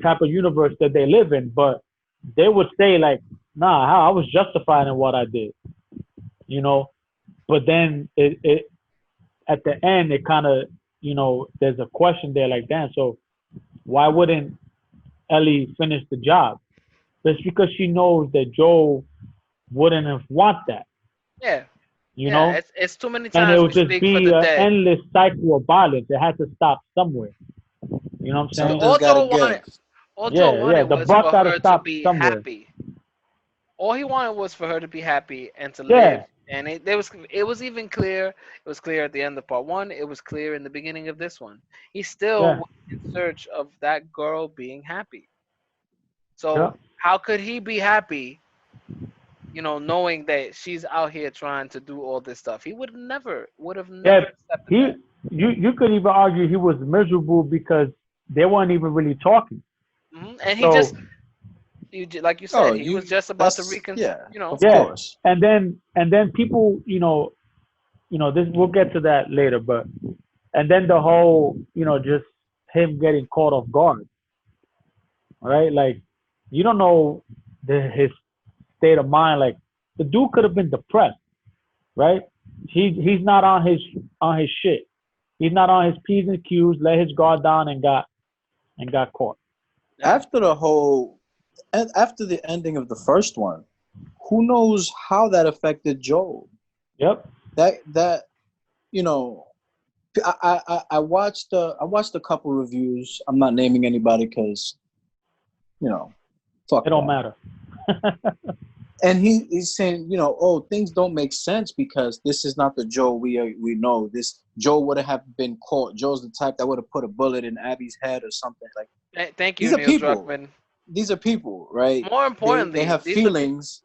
type of universe that they live in. But they would say like, nah, I was justified in what I did, you know. But then it at the end it kind of there's a question there like, damn, so why wouldn't Ellie finish the job? That's because she knows that Joel wouldn't have want that, yeah, you yeah. know, It's too many and it times we would just speak for be the an dead. endless cycle of violence. It had to stop somewhere. You know what I'm Because saying? Something's gotta give. all Joel Yeah, yeah. wanted The was buck for got to her to stop be somewhere. happy. All he wanted was for her to be happy and to live. Yeah, And it was even clear. It was clear at the end of part one. It was clear in the beginning of this one. He still yeah, was in search of that girl being happy. yeah, So how could he be happy, knowing that she's out here trying to do all this stuff? He would have never yeah. accepted He, that. you could even argue he was miserable because they weren't even really talking. And he just, So like you Oh, said, he was you. just about to That's yeah. Of yeah, course. and then people, this we'll get to that later, but and then the whole, just him getting caught off guard, right? Like you don't know his state of mind. Like the dude could have been depressed, right? He's not on his shit. He's not on his p's and q's. Let his guard down and got caught. Yeah, After the whole, and after the ending of the first one, who knows how that affected Joel? Yep. That you know, I watched a couple reviews. I'm not naming anybody because fuck It don't that. matter. And he's saying, oh, things don't make sense because this is not the Joe we know. This Joe would have been caught. Joe's the type that would have put a bullet in Abby's head or something. Like Thank you, these are Neil people. Druckmann. These are people, right? More They importantly, have feelings,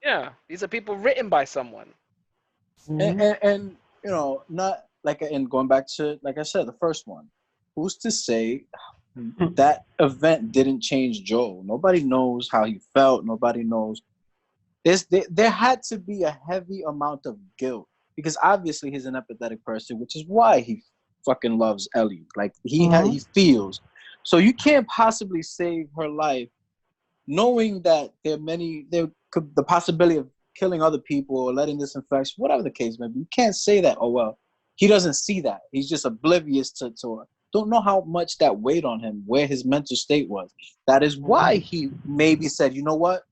these are people written by someone. and, Hmm. and and not like, and going back to, like I said, the first one. Who's to say that event didn't change Joel? Nobody knows how he felt. Nobody knows. There had to be a heavy amount of guilt because obviously he's an empathetic person, which is why he fucking loves Ellie. Like he Hmm. feels. So you can't possibly save her life, knowing that there could the possibility of killing other people or letting this infection, whatever the case may be. You can't say that, oh, well, he doesn't see that. He's just oblivious to don't know how much that weighed on him, where his mental state was. That is why he maybe said, you know what?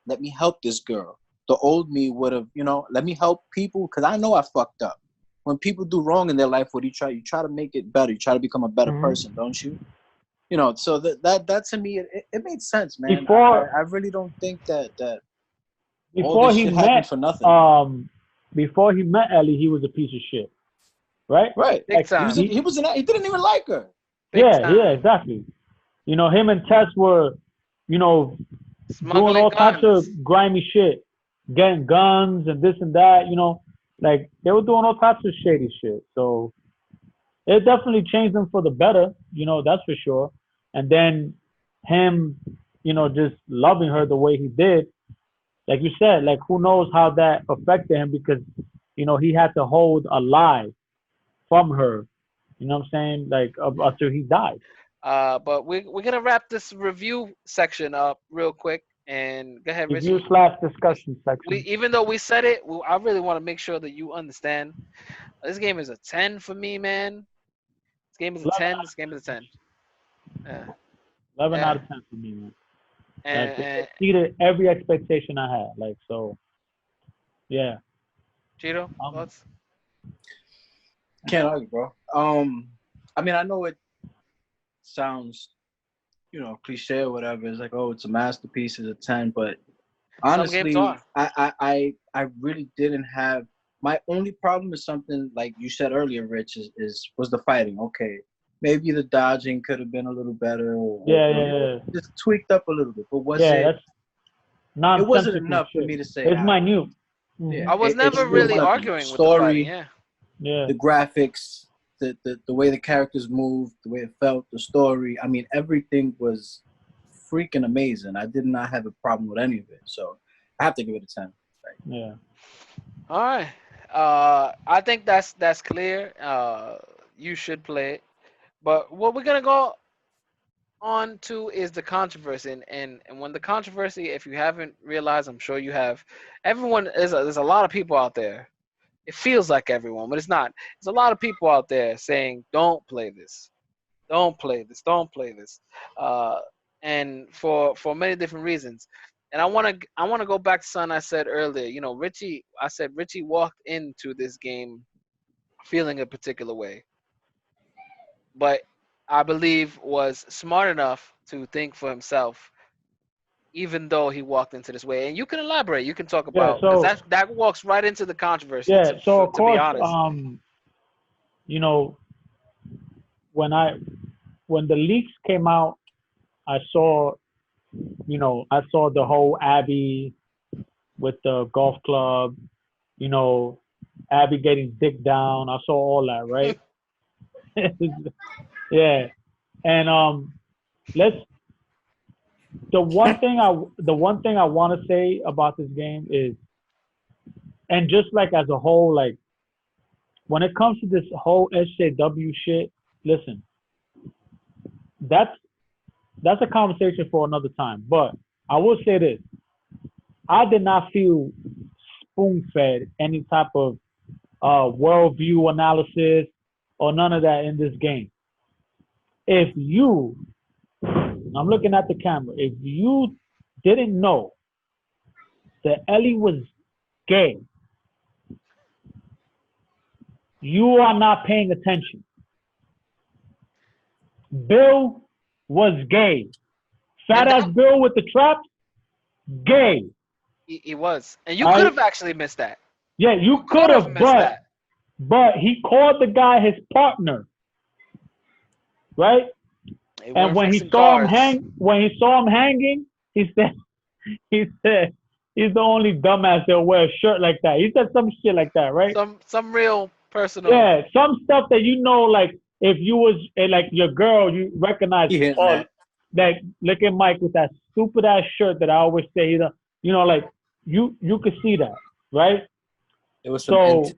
Let me help this girl. The old me would have, let me help people because I know I fucked up. When people do wrong in their life, what do you try? You try to make it better. You try to become a better person, don't you? So that to me, it made sense, man. I really don't think that all before this he shit happened met for nothing. before he met Ellie, he was a piece of shit, right? Right. Big Like time. He didn't even like her. Big yeah, time. exactly. Him and Tess were, doing Smuggling all types guns. of grimy shit, getting guns and this and that. Like they were doing all types of shady shit. So it definitely changed him for the better. That's for sure. And then him, just loving her the way he did, like you said, like who knows how that affected him because, he had to hold a lie from her. You know what I'm saying? Like until he died. But we're gonna wrap this review section up real quick and go ahead, Review Richie. slash discussion We section. even though we said it, I really want to make sure that you understand. This game is a 10 for me, man. This game is a 11 10. out This game is a 10. Yeah, 11 out yeah. of 10 for me, man. Like it And exceeded every expectation I had. Like so, yeah. Cheeto, Um, thoughts? Can't argue, bro. I mean, I know it sounds, cliche or whatever. It's like, oh, it's a masterpiece, it's a 10. But Some games honestly, are. I really didn't have. My only problem is something like you said earlier, Rich, was the fighting. Okay, maybe the dodging could have been a little better, or yeah. just tweaked up a little bit. But Yeah, that's it wasn't nonsensical enough for shit. me to say, It's ah, minute. yeah, I was never it was really nothing. arguing with the fighting. Story, Yeah. Yeah. the graphics, the way the characters moved, the way it felt, the story. I mean, everything was freaking amazing. I did not have a problem with any of it. So I have to give it a 10. Right? Yeah. All right. I think that's clear. You should play it. But what we're gonna go on to is the controversy, and when the controversy, if you haven't realized, I'm sure you have. Everyone there's a lot of people out there. It feels like everyone, but it's not. There's a lot of people out there saying, "Don't play this. Don't play this. Don't play this," uh, and for many different reasons. And I wanna go back to something I said earlier. Richie. I said Richie walked into this game feeling a particular way, but I believe was smart enough to think for himself, even though he walked into this way. And you can elaborate. You can talk Yeah. about because So that walks right into the controversy. yeah. So of To be course, honest. you know, when I when the leaks came out, I saw, I saw the whole Abby with the golf club, you know, Abby getting dick down. I saw all that, right? Yeah. And let's the one thing I want to say about this game is, and just like as a whole, like when it comes to this whole SJW shit, listen, that's that's a conversation for another time. But I will say this: I did not feel spoon fed any type of worldview analysis or none of that in this game. If you, I'm looking at the camera, if you didn't know that Ellie was gay, you are not paying attention. Bill was gay. Fat And ass that Bill with the traps, gay. he was. And you All could right. have actually missed that. Yeah, You you could could have have, missed that. but he called the guy his partner, right? They And weren't fixing cars. when he saw him hanging, he said, he said, he's the only dumbass that'll wear a shirt like that. He said some shit like that, right? Some real personal. Yeah, some stuff that like if you was like your girl, you recognize, He hitting oh, that. like look at Mike with that stupid ass shirt that I always say, like you could see that, right? It was some So intimacy.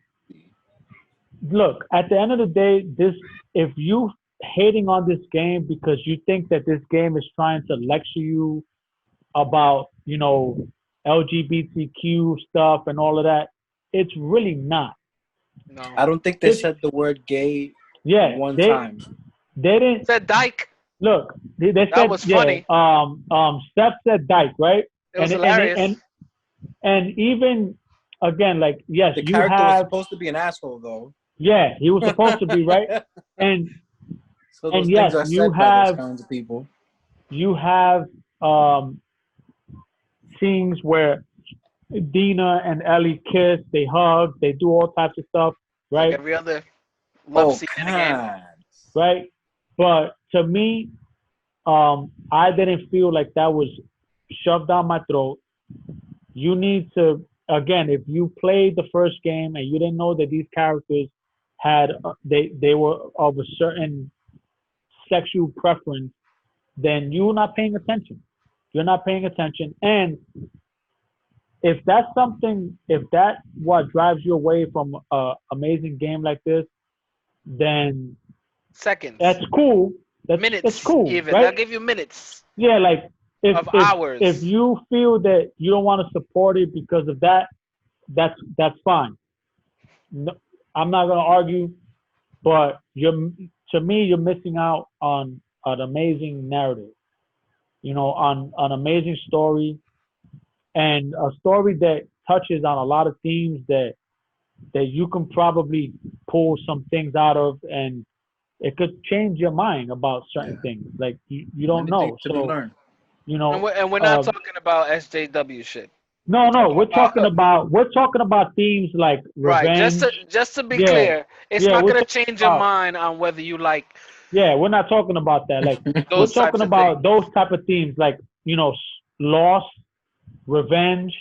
look, at the end of the day, if you hating on this game because you think that this game is trying to lecture you about, LGBTQ stuff and all of that. It's really not. No. I don't think they It's said the word gay yeah. one time. They didn't Said Dyke. look. They That said was yeah. funny. Steph said dyke, right? It was And hilarious. even again, like yes, The you character was have supposed to be an asshole, though. yeah. He was supposed to be right, and So those and things yes, are you said by those have kinds of people. you have um scenes where Dina and Ellie kiss, they hug, they do all types of stuff, Like right? every other love Oh, scene in the game. God. Right? But to me, I didn't feel like that was shoved down my throat. You need to again, if you played the first game and you didn't know that these characters had they were of a certain sexual preference, then you're not paying attention. You're not paying attention, and if that's something, if that what drives you away from a amazing game like this, then Seconds. that's cool. That's Minutes cool, even. They'll right? give you minutes Yeah, like of if hours. you feel that you don't want to support it because of that, that's fine. No, I'm not gonna argue, but you're to me you're missing out on an amazing narrative. You know, on an amazing story and a story that touches on a lot of themes that you can probably pull some things out of and it could change your mind about Yeah. certain things. Like you don't Many things know. to be So, learned. you And know, we're not talking about SJW shit. We're no, talking about we're talking about themes like right. revenge. Just to be Yeah. clear, it's Yeah, not we're gonna talking change your about mind on whether you like yeah, we're not talking about that. Like we're those talking types of things. about those type of themes like, loss, revenge,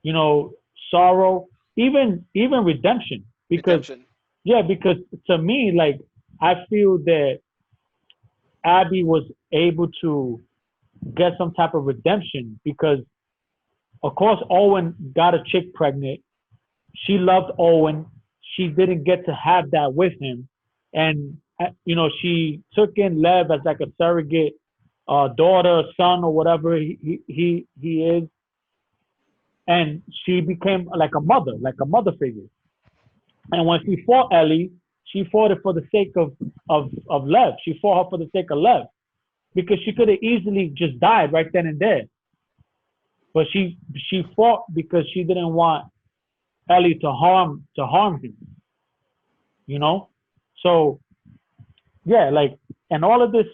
you know, sorrow, even redemption. Because Redemption. yeah, because to me, like I feel that Abby was able to get some type of redemption because of course Owen got a chick pregnant. She loved Owen. She didn't get to have that with him. And she took in Lev as like a surrogate daughter, son, or whatever he is. And she became like a mother figure. And when she fought Ellie, she fought it for the sake of Lev. She fought her for the sake of Lev because she could have easily just died right then and there. But she fought because she didn't want Ellie to harm him. You know, so yeah, like and all of this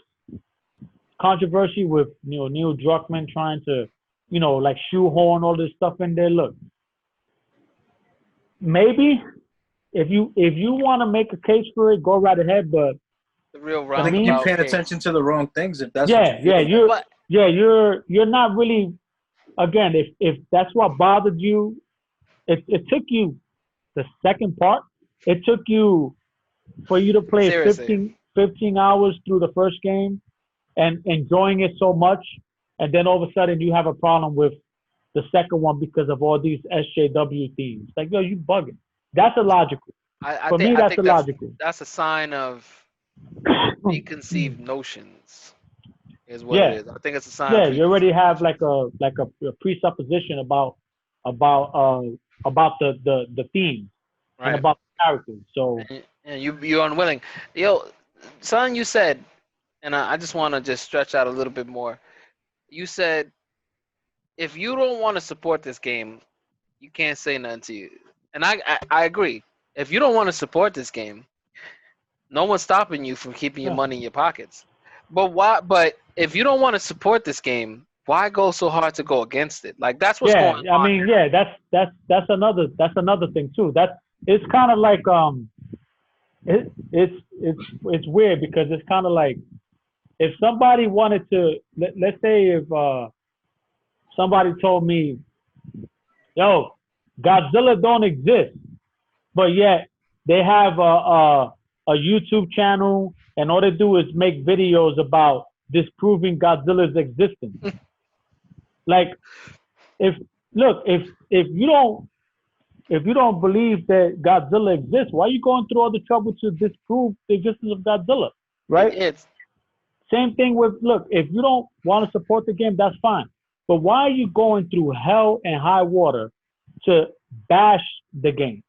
controversy with Neil Druckmann trying to like shoehorn all this stuff in there. Look, maybe if you want to make a case for it, go right ahead. But The real I to think you're me, roundabout paying attention case. to the wrong things if that's what you yeah, yeah, feel like. But you're not really again. If that's what bothered you, it took you the second part. It took you for you to play seriously, 15 hours through the first game and enjoying it so much, and then all of a sudden you have a problem with the second one because of all these SJW themes. Like, yo, you bugging. That's illogical. I For think me, I that's think illogical. that's a sign of preconceived notions is what it Yeah, is. I think it's a sign of yeah. You already preconceived have notions. a presupposition about the themes and Right. about the characters. So And you're unwilling. Yo, something you said, and I just want to just stretch out a little bit more. You said if you don't want to support this game, you can't say nothing to you. And I agree. If you don't want to support this game, no one's stopping you from keeping your yeah, money in your pockets. But why? But if you don't want to support this game, why go so hard to go against it? Like that's what's going yeah. I on mean, here. yeah. That's another thing too. It's kind of like it's weird because it's kind of like if somebody wanted to let's say if somebody told me, yo, Godzilla don't exist, but yet they have a YouTube channel and all they do is make videos about disproving Godzilla's existence. Like if look if you don't believe that Godzilla exists, why are you going through all the trouble to disprove the existence of Godzilla? Right? It's Same thing with look, if you don't want to support the game, that's fine. But why are you going through hell and high water to bash the game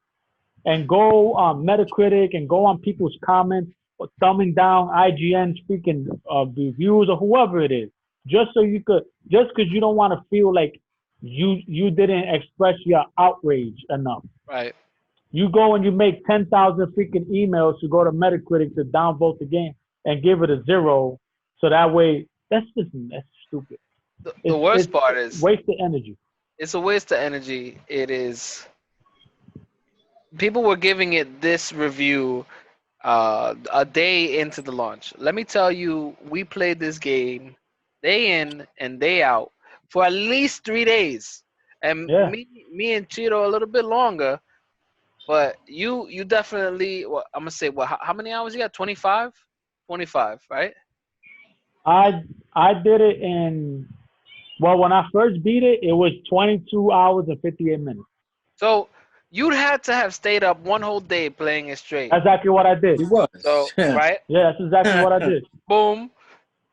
and go on Metacritic and go on people's comments or thumbing down IGN speaking reviews or whoever it is, just so you could, just because you don't want to feel like you didn't express your outrage enough. Right. You go and you make 10,000 freaking emails to go to Metacritic to downvote the game and give it a 0, so that way that's stupid. The worst part is wasted energy. it's a waste of energy. It is. People were giving it this review a day into the launch. Let me tell you, we played this game day in and day out for at least 3 days, and Yeah. me and Cheeto a little bit longer. But you definitely. Well, I'm gonna say, what? How many hours you got? 25. 25, right? I did it in, well, when I first beat it, it was 22 hours and 58 minutes. So you'd had to have stayed up one whole day playing it straight. That's exactly what I did. He was. So right, Yeah, that's exactly what I did. boom,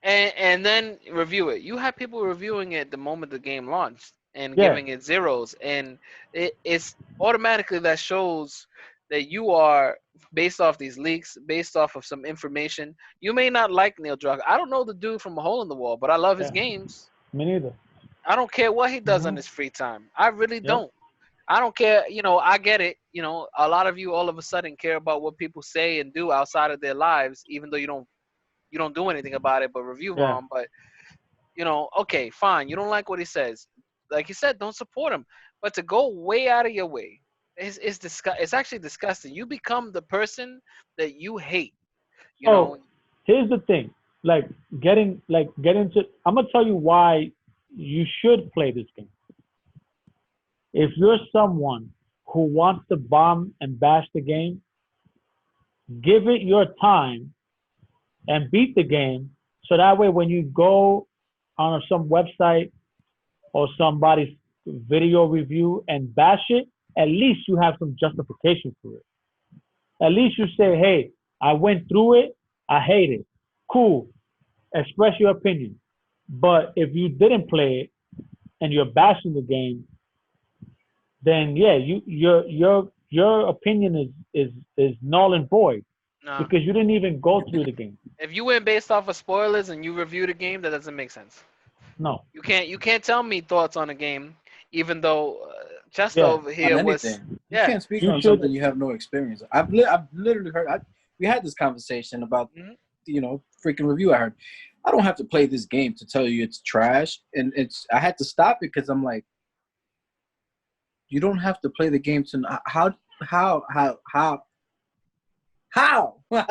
and then review it. You had people reviewing it the moment the game launched and Yeah. giving it zeros, and it's automatically that shows that you are, based off these leaks, based off of some information. You may not like Neil Druckmann. I don't know the dude from a hole in the wall, but I love his Yeah. games. Me neither. I don't care what he does on Mhm. his free time. I really Yep. don't. I don't care. I get it. A lot of you all of a sudden care about what people say and do outside of their lives, even though you don't do anything about it but review Yeah. them. But okay, fine. You don't like what he says. Like you said, don't support him. But to go way out of your way, it's actually disgusting. You become the person that you hate. You know. Oh, here's the thing. Getting to, I'm gonna tell you why you should play this game. If you're someone who wants to bomb and bash the game, give it your time and beat the game, so that way when you go on some website or somebody's video review and bash it, at least you have some justification for it. At least you say, hey, I went through it, I hate it. Cool. Express your opinion. But if you didn't play it and you're bashing the game, then yeah, your opinion is null and void, No. because you didn't even go through the game. If you went based off of spoilers and you review the game, that doesn't make sense. No. You can't tell me thoughts on a game, even though Chester Yeah. over On here was. anything. You Yeah. can't speak You on should- something you have no experience. I've literally heard. We had this conversation about Mhm. freaking review I heard. I don't have to play this game to tell you it's trash, and I had to stop it because I'm like, you don't have to play the game to how do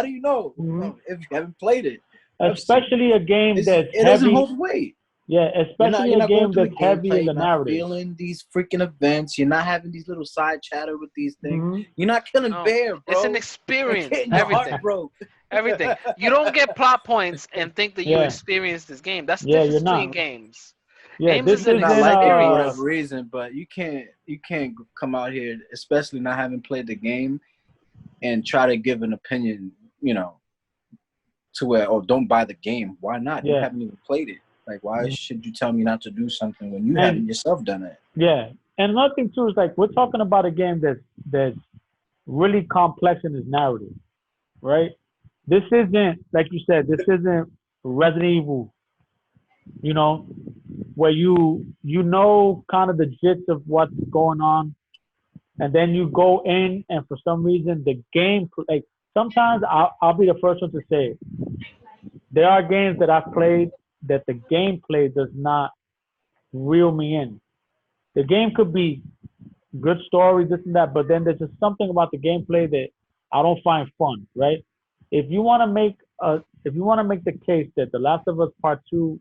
you know Mhm. if you haven't played it? Especially a game that's It doesn't heavy. hold weight. Yeah, especially You're a not game going through that's heavy gameplay, in the you're not narrative. feeling these freaking events. You're not having these little side chatter with these things. Mhm. You're not killing No, bear, bro. it's an You're experience. getting your Everything. heart broke. Everything. You don't get plot points and think that you Yeah. experienced this game. That's the Yeah, difference you're between not. games. Yeah, Games this is an isn't Not like it for experience. whatever reason, but you can't come out here, especially not having played the game, and try to give an opinion, to where, oh, don't buy the game. Why not? You Yeah. haven't even played it. Like, why Mhm. should you tell me not to do something when you And- haven't yourself done it? Yeah, and another thing too is, like, we're talking about a game that's really complex in its narrative, right? This isn't, like you said, this isn't Resident Evil, where you know kind of the gist of what's going on, and then you go in, and for some reason the game, like, sometimes I'll be the first one to say, there are games that I've played that the gameplay does not reel me in. The game could be good story, this and that, but then there's just something about the gameplay that I don't find fun, right? If you want to make the case that The Last of Us Part 2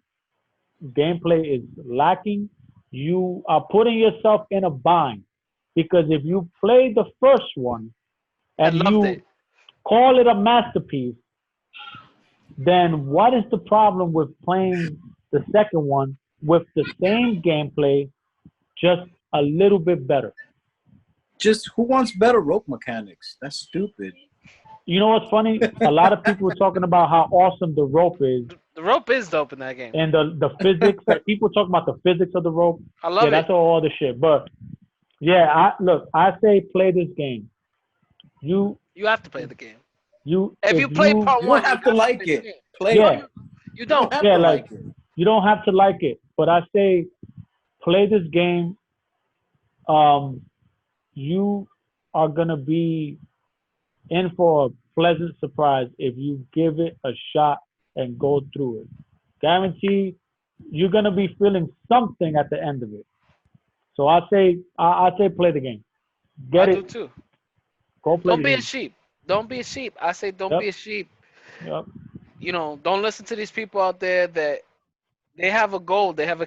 gameplay is lacking, you are putting yourself in a bind, because if you play the first one and I loved you it. call it a masterpiece, then what is the problem with playing the second one with the same gameplay, just a little bit better? Just who wants better rope mechanics? That's stupid. You know what's funny? A lot of people were talking about how awesome the rope is, The rope is dope in that game. and the physics. Like people talk about the physics of the rope. I Yeah, love it. that's all the shit. But yeah, I say play this game. You You have to play the game. if If you play you part You don't one, you have to have to like play the it. game. Play No, it. yeah you You don't don't. have yeah to like like it. you don't have to like it, but I say play this game. Um, you are gonna be in for a pleasant surprise if you give it a shot and go through it. Guarantee you're gonna be feeling something at the end of it. So I say play the game. I Get do it. too. Go play Don't the be a game. sheep. Don't be a sheep. I say don't Yep. be a sheep. Yep. You know, don't listen to these people out there that they have a goal. They have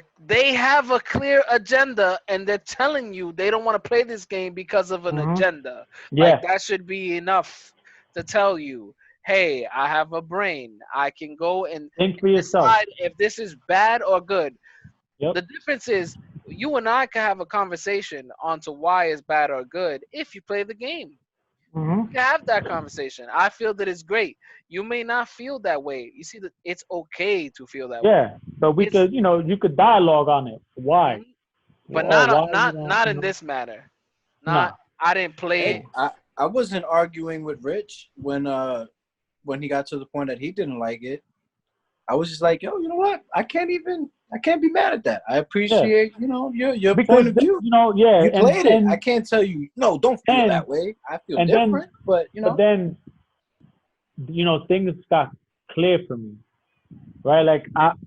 a clear agenda, and they're telling you they don't want to play this game because of an Hmm. agenda. Like Yeah. that should be enough to tell you, hey, I have a brain. I can go and Think for yourself. decide if this is bad or good. Yep. The difference is you and I can have a conversation onto why it's bad or good if you play the game. Hmm. We can have that conversation. I feel that it's great. You may not feel that way. You see that it's okay to feel that way. Yeah. But we It's could, you could dialogue on it. Why? mhm. But Or why you don't, not in this matter. Not Nah. I didn't play Hey, it. I wasn't arguing with Rich when he got to the point that he didn't like it. I was just like, yo, you know what? I can't be mad at that. I Yeah. appreciate, your Because point of view. yeah, You and played it. I and can't tell you, no, don't feel and that way. I feel and then different, but but then things got clear for me, right? Like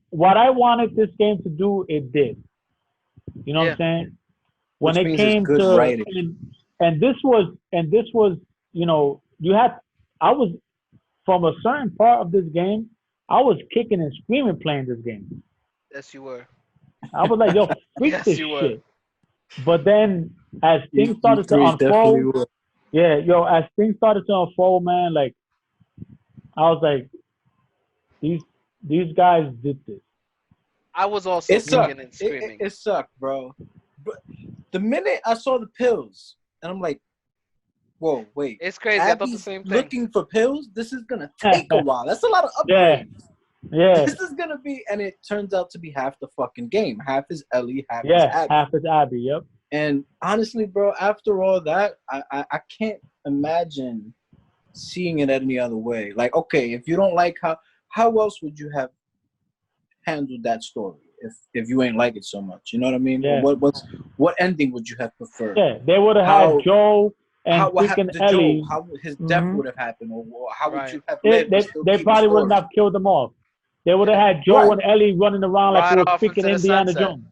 what I wanted this game to do, it did. You know what I'm Yeah. saying? When which it means it's came good to writing. and this was you had I was from a certain part of this game, I was kicking and screaming playing this game. Yes, you were. I was like, yo, freak Yes, this you were. shit. But then as things You started to three definitely unfold, will. yeah, as things started to unfold, man, like I was like, these these guys did this. I was also It You know? sucked. kicking and It, it, screaming. it sucked, bro. But the minute I saw the pills, and I'm like, whoa, wait. It's crazy. I thought the Abby's same thing. looking for pills? This is going to take a while. That's a lot of Yeah, upgrades. yeah, This is going to be, and it turns out to be half the fucking game. Half is Ellie, half is yeah. Abby. Half is Abby. Yep. And honestly, bro, after all that, I can't imagine seeing it any other way. Like, okay, if you don't like how else would you have handled that story if you ain't like it so much? You know what I mean? Yeah, What ending would you have preferred? yeah. They would have had How Joe and what happened freaking to Joe? Ellie. How his death Hmm. would have happened, or how would Right. you have They, lived but they still they keep a probably wouldn't story? have killed them off. They would have Yeah. had Joe Right. and Ellie running around like it Ride was off freaking into the Indiana sunset. Jones.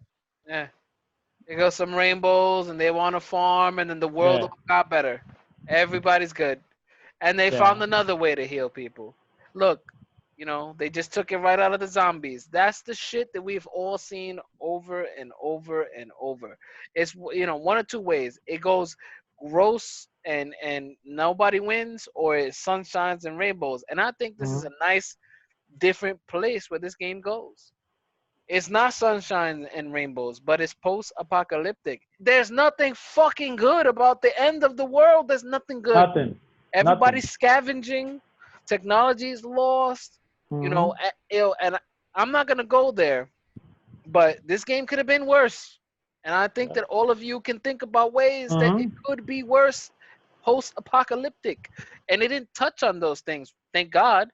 Yeah. There goes some rainbows, and they want to farm, and then the world Yeah, all got better. Everybody's good, and they yeah. found another way to heal people. Look, they just took it right out of the zombies. That's the shit that we've all seen over and over and over. It's one or two ways. It goes gross and nobody wins, or it's sunshines and rainbows. And I think this is Hmm. a nice, different place where this game goes. It's not sunshine and rainbows, but it's post-apocalyptic. There's nothing fucking good about the end of the world. There's nothing good. Nothing, nothing. Everybody's scavenging. Technology is lost. Hmm. And I'm not gonna go there, but this game could have been worse. And I think Yeah. that all of you can think about ways that it Hmm. could be worse, post-apocalyptic. And it didn't touch on those things, thank God,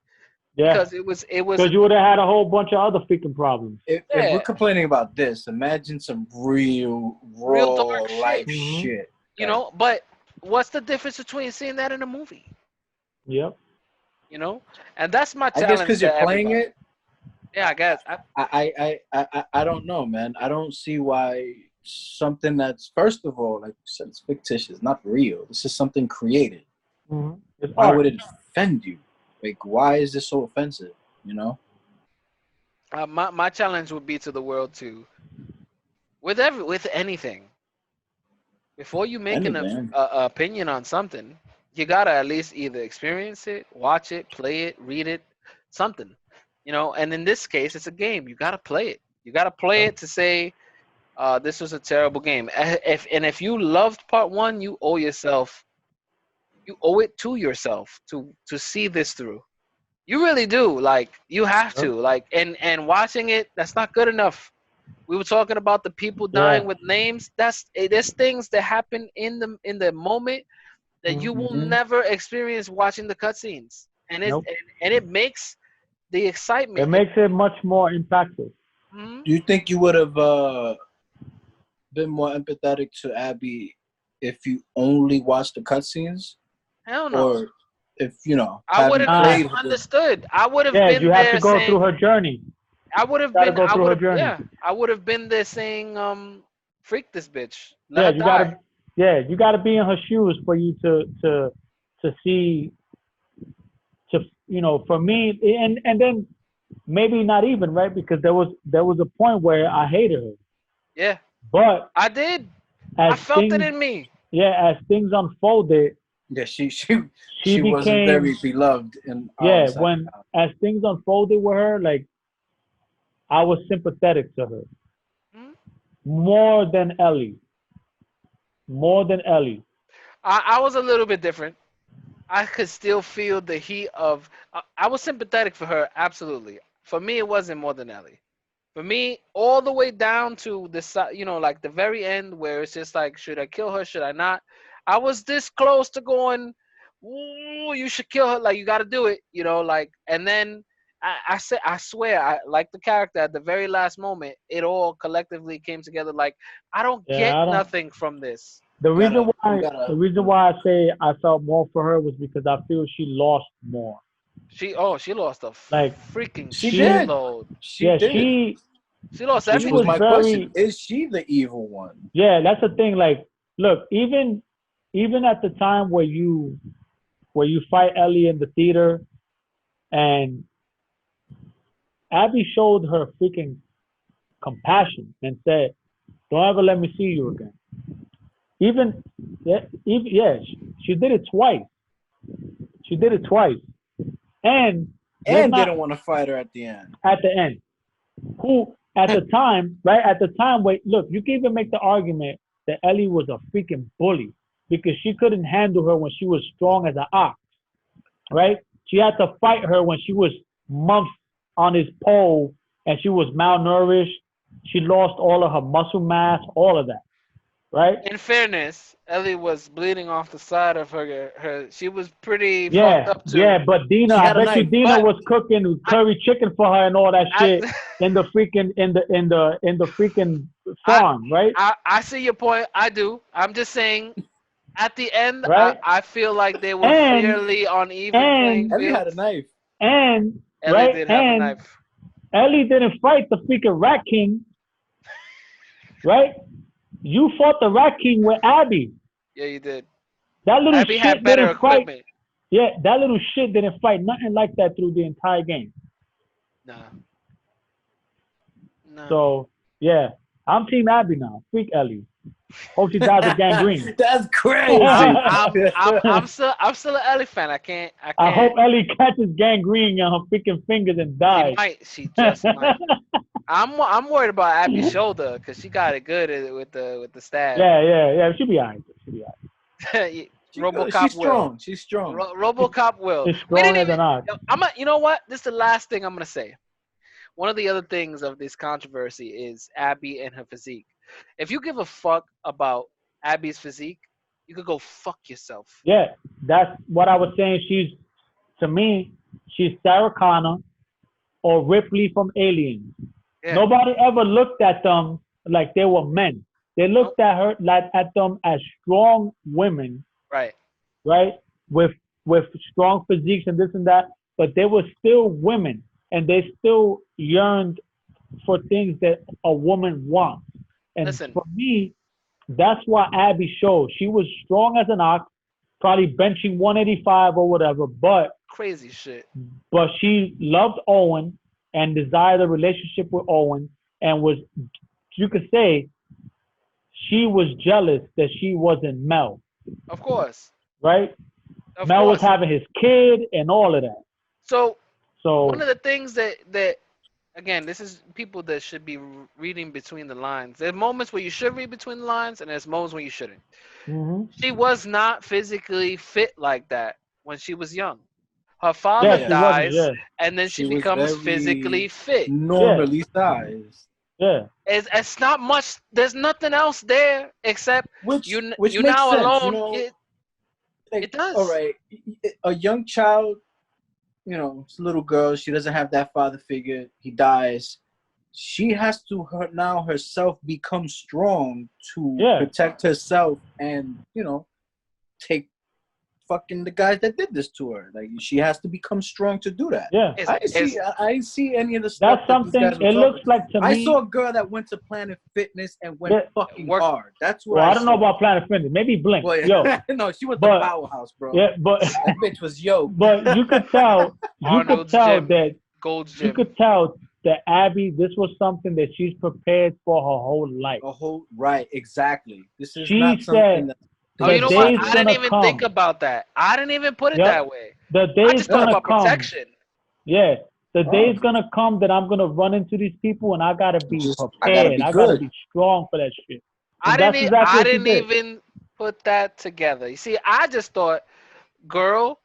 Yeah. because it was Because you would have had a whole bunch of other freaking problems. If we're yeah, complaining about this, imagine some real real raw dark shit. life Hmm. shit. But what's the difference between seeing that in a movie? Yep. You know, and that's my I guess challenge because you're to playing everybody. it, Yeah, I guess. I don't know, man. I don't see why something that's, first of all, like you said, it's fictitious, not real. This is something created. Hmm. It's Why art. would it offend you? Like, why is this so offensive? You know? My challenge would be to the world too, with anything. Before you make an Anything. opinion on something, you gotta at least either experience it, watch it, play it, read it, something. And in this case, it's a game. You gotta play it. You gotta play it to say, this was a terrible game. If you loved part one, you owe it to yourself to see this through. You really do. Like you have Yep. to. Like and watching it, that's not good enough. We were talking about the people dying Yeah. with names. There's things that happen in the moment that you will Hmm. never experience watching the cutscenes, Nope. and it makes the It excitement. makes it much more impactful. Mhm. Do you think you would have been more empathetic to Abby if you only watched the cutscenes, Hell no. or if you know, I have would you have just Nah. played the? understood. I would have Yeah, you been have to there go saying, through her journey. I would have Got to been, go I through would her have, journey. yeah, I would have been there saying, freak this bitch, let Yeah, her you got die. to. Yeah, you got to be in her shoes for you to see to for me and then maybe not even right because there was a point where I hated her, Yeah, but I did. as I felt it things in me. as things unfolded, Yeah, she she she wasn't very became beloved in our yeah side. when as things unfolded with her, like I was sympathetic to her Mhm. more than Ellie, more than Ellie. I was a little bit different. I could still feel the heat of. I was sympathetic for her, absolutely. For me, it wasn't more than Ellie. For me, all the way down to the side, like the very end, where it's just like, should I kill her? Should I not? I was this close to going, ooh, you should kill her. Like you got to do it, like. And then I said, I swear, I like the character at the very last moment. It all collectively came together. Like I don't Yeah, get I don't. nothing from this. The You reason gotta, you why the gotta. reason why I say I felt more for her was because I feel she lost more. She lost a Like freaking She she, did. shitload. She yeah, did. She lost she Which was was everything. my question: very, is she the evil one? yeah. That's the thing. Like, look, even at the time where you fight Ellie in the theater, and Abby showed her freaking compassion and said, "Don't ever let me see you again." Even she did it twice. She did it twice, and let's And not didn't want to fight her at the end. at the end. Who at the time, right? At the time, wait, look, you can even make the argument that Ellie was a freaking bully because she couldn't handle her when she was strong as an ox, right? She had to fight her when she was months on his pole and she was malnourished. She lost all of her muscle mass, all of that, right? In fairness, Ellie was bleeding off the side of her. She was pretty fucked Yeah, up too. yeah, but Dina, She I had a bet you knife. Dina But was cooking I, curry chicken for her and all that I, shit in the freaking in the freaking I, farm, right? I see your point. I do. I'm just saying. At the end, Right? I feel like they were And fairly on even playing and Ellie had a fields. knife. and Ellie right did have a and knife. Ellie didn't fight the freaking Rat King, right? You fought the Rat King with Abby. Yeah, you did. That little Abby had shit better didn't fight. equipment. Yeah, that little shit didn't fight nothing like that through the entire game. Nah, nah. So yeah, I'm Team Abby now. Freak Ellie. Hope she dies of gangrene. That's I'm crazy. I'm I'm I'm still an Ellie fan. I I can't. hope Ellie catches gangrene on her freaking fingers and She dies. might. She just might. I'm worried about Abby's shoulder because she got it good with the stab. yeah. She'll be alright. She'll be alright. She good. RoboCop She's will. strong. She's strong. RoboCop will. She's We strong didn't as even. an ox. You know what? This is the last thing I'm gonna say. One of the other things of this controversy is Abby and her physique. If you give a fuck about Abby's physique, you could go fuck yourself. Yeah, that's what I was saying. To me, she's Sarah Connor or Ripley from Aliens. Yeah. Nobody ever looked at them like they were men. They Nope. looked at her like at them as strong women, Right. right? With with strong physiques and this and that, but they were still women, and they still yearned for things that a woman wants. And Listen. for me, that's why Abby showed. She was strong as an ox, probably benching 185 or whatever, Crazy shit. but she loved Owen and desired a relationship with Owen and was, you could say, she was jealous that she wasn't Mel, Of course. right? Of Mel was course. having his kid and all of that. So one So of the things that again, this is people that should be reading between the lines. There's moments where you should read between the lines, and there's moments when you shouldn't. hmm She was not physically fit like that when she was young. Her father Yeah, she wasn't. dies, Yeah, and then she She was becomes very physically fit. normally sized, yeah. It's not much. There's nothing else there except which you makes now sense. alone. It Like, all does. right, a young child, it's a little girl. She doesn't have that father figure. He dies. She has to now herself become strong to Yeah. protect herself and take fucking the guys that did this to her. Like, she has to become strong to do that. Yeah. It's, I didn't see any of the stuff That's that these something. guys were It talking. looks like to I me. saw a girl that went to Planet Fitness and went Yeah, fucking work- hard. That's what Well, I I don't saw. know about Planet Fitness. Maybe Blink. Well, Yo, no, she was but- the powerhouse, bro. yeah, but That bitch was yoked. but you could tell. Arnold's gym. That Gold's you Gym. could tell that Abby. This was something that she's prepared for her whole life. A whole right, exactly. This is She not something said that. Oh, the you know day's what? I didn't gonna even come. think about that. I didn't even put it Yep. that way. The I day's just thought gonna about come. protection. Yeah, the Oh. day's gonna come that I'm gonna run into these people and I gotta be I prepared. gotta be I gotta good. be strong for that shit. I And that's didn't. exactly I what she didn't did. even put that together. You see, I just thought, girl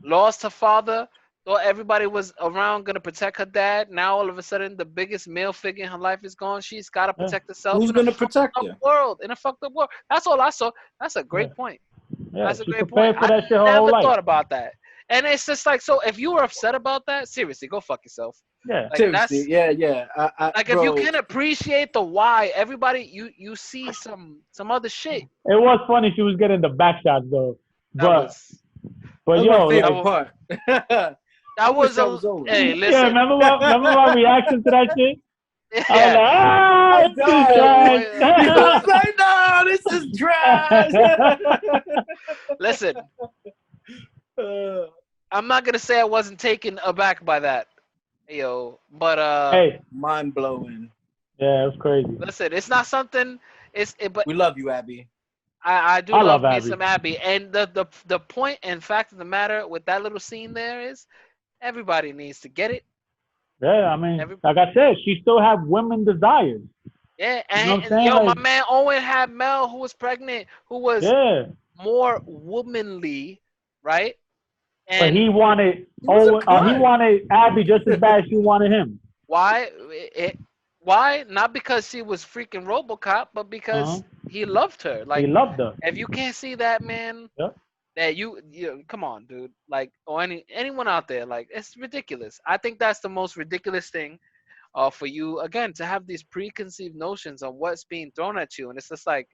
lost her father. Thought everybody was around gonna protect her dad. Now all of a sudden, the biggest male figure in her life is gone. She's gotta Yeah. protect herself. Who's in a gonna fucked protect up you? world. In a fucked up world. That's all I saw. That's a great Yeah. point. Yeah, That's a she's great point. prepared for that I shit her whole never life. thought about that. And it's just like, so if you were upset about that, seriously, go fuck yourself. Yeah. Like Seriously, yeah. like if bro, you can appreciate the why, everybody you see some other shit. It was funny she was getting the back shots though. That But was but that was yo, my favorite like, part. that I wish was that a was over. hey, yeah, listen. remember my reaction to that shit? I was Yeah. like, ah, I this is died. trash. He was like, no, this is trash. Listen, Uh, I'm not gonna say I wasn't taken aback by that. Yo, but Hey, mind blowing. yeah, it was crazy. listen, it's not something but We love you, Abby. I do I love love me Abby. some Abby. And the point and fact of the matter with that little scene there is everybody needs to get it. Yeah, I mean, Every- like I said, she still have women desires. Yeah, You know what I'm and saying? yo, my Like, man Owen had Mel who was pregnant, who was yeah, more womanly, right? but And he wanted was a he cunt. wanted Abby just as bad as she wanted him. why? Why? Not because she was freaking RoboCop, but because he loved her. He Like, loved her. if you can't see that, man, Yep. that come on, dude. Like, or anyone out there, like, it's ridiculous. I think that's the most ridiculous thing, for you again to have these preconceived notions on what's being thrown at you, and it's just like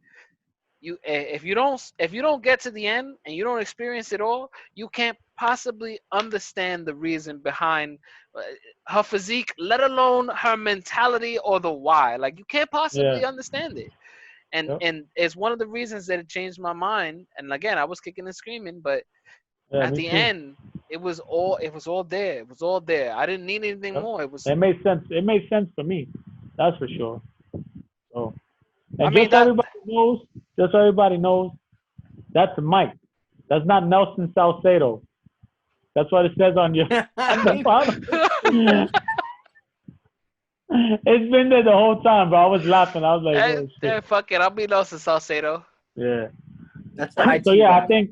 if you don't get to the end and you don't experience it all, you can't possibly understand the reason behind her physique, let alone her mentality or the why. Like, you can't possibly Yeah. understand it. And Yep. and it's one of the reasons that it changed my mind. And again, I was kicking and screaming, but Yeah, at me the too. end, it was all there. It was all there. I didn't need anything Yep. more. It was. It made sense. It made sense for me. That's for sure. So, and I mean, just so everybody knows, that's Mike. That's not Nelson Salcedo. That's what it says on your on the bottom. It's been there the whole time, but I was laughing. I was like, oh shit. Fuck it. I'll be Nelson Salcedo. Yeah. That's the IT So yeah, guy.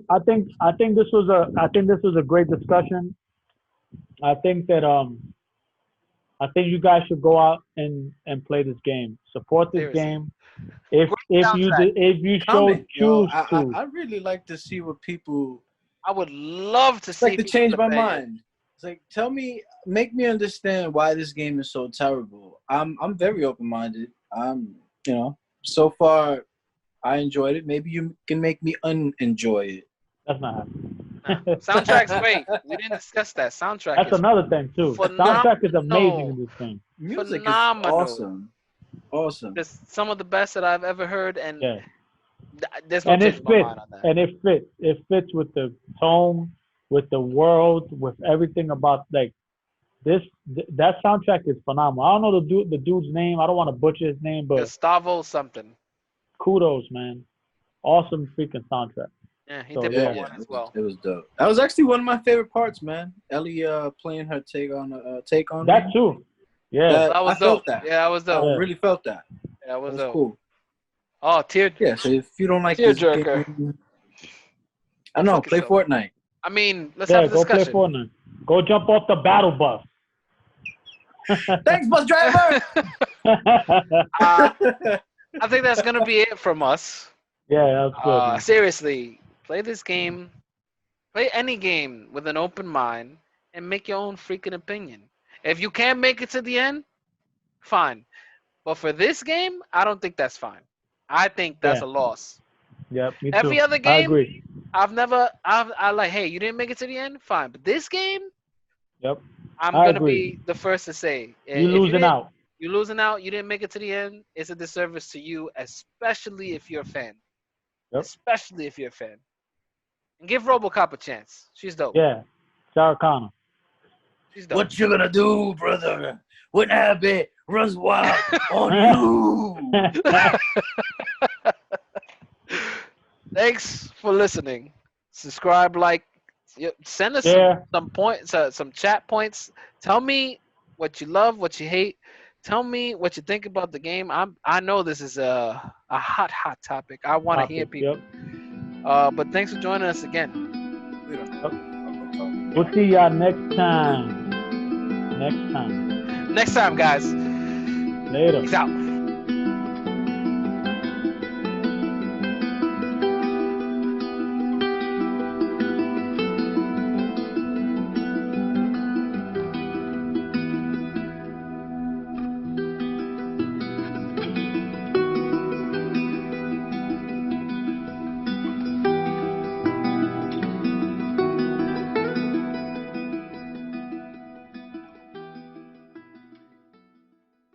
I think this was a great discussion. I think that I think you guys should go out and play this game. Support this Seriously. game. If soundtrack. you so Comment, yo. choose I to. really like to see what people. I would love to It's see like to people change my play it. mind. It's like, make me understand why this game is so terrible. I'm very open minded. So far I enjoyed it. Maybe you can make me unenjoy it. That's not happening. Nah. Soundtrack's great. We didn't discuss that. Soundtrack That's is another thing too. The soundtrack is amazing in this thing. Music phenomenal. is awesome. Just some of the best that I've ever heard, and Yeah. there's no And it changing my fits. mind on that. And it fits. It fits with the tone, with the world, with everything about like this. That soundtrack is phenomenal. I don't know the dude's name. I don't want to butcher his name, but Gustavo something. kudos, man. Awesome freaking soundtrack. Yeah, he So, did yeah. that one as well. It was dope. That was actually one of my favorite parts, man. Ellie playing her take on That too. Yeah. That was I felt dope. that. Yeah, that was dope. I really felt that. Yeah, that was It was dope. cool. Oh, tear. Yeah, so if you don't like Tear this jerker. game, I don't know, Fuck play yourself. Fortnite. I mean, let's have Yeah, a go play discussion. Fortnite. Go jump off the battle bus. Thanks, bus driver. Uh, I think that's gonna be it from us. Yeah, that's good, man. Seriously, play this game. Play any game with an open mind and make your own freaking opinion. If you can't make it to the end, fine. But for this game, I don't think that's fine. I think that's Yeah, a loss. yep, me too. Every other I game, agree. I like, hey, you didn't make it to the end, fine. But this game, Yep, I'm I gonna agree. be the first to say, You if you losing didn't, out. you're losing out. You didn't make it to the end. It's a disservice to you, especially if you're a fan. Yep. Especially if you're a fan. And give RoboCop a chance. She's dope. Yeah, Sarah Connor. She's dope. What you gonna do, brother? When Abby runs wild on you. Thanks for listening. Subscribe, like, send us Yeah. some points, some chat points. Tell me what you love, what you hate. Tell me what you think about the game. I know this is a hot topic. I want to hear Topic. people. Yep. But thanks for joining us again. We'll see y'all next time. Next time. Next time, guys. Later. Peace out.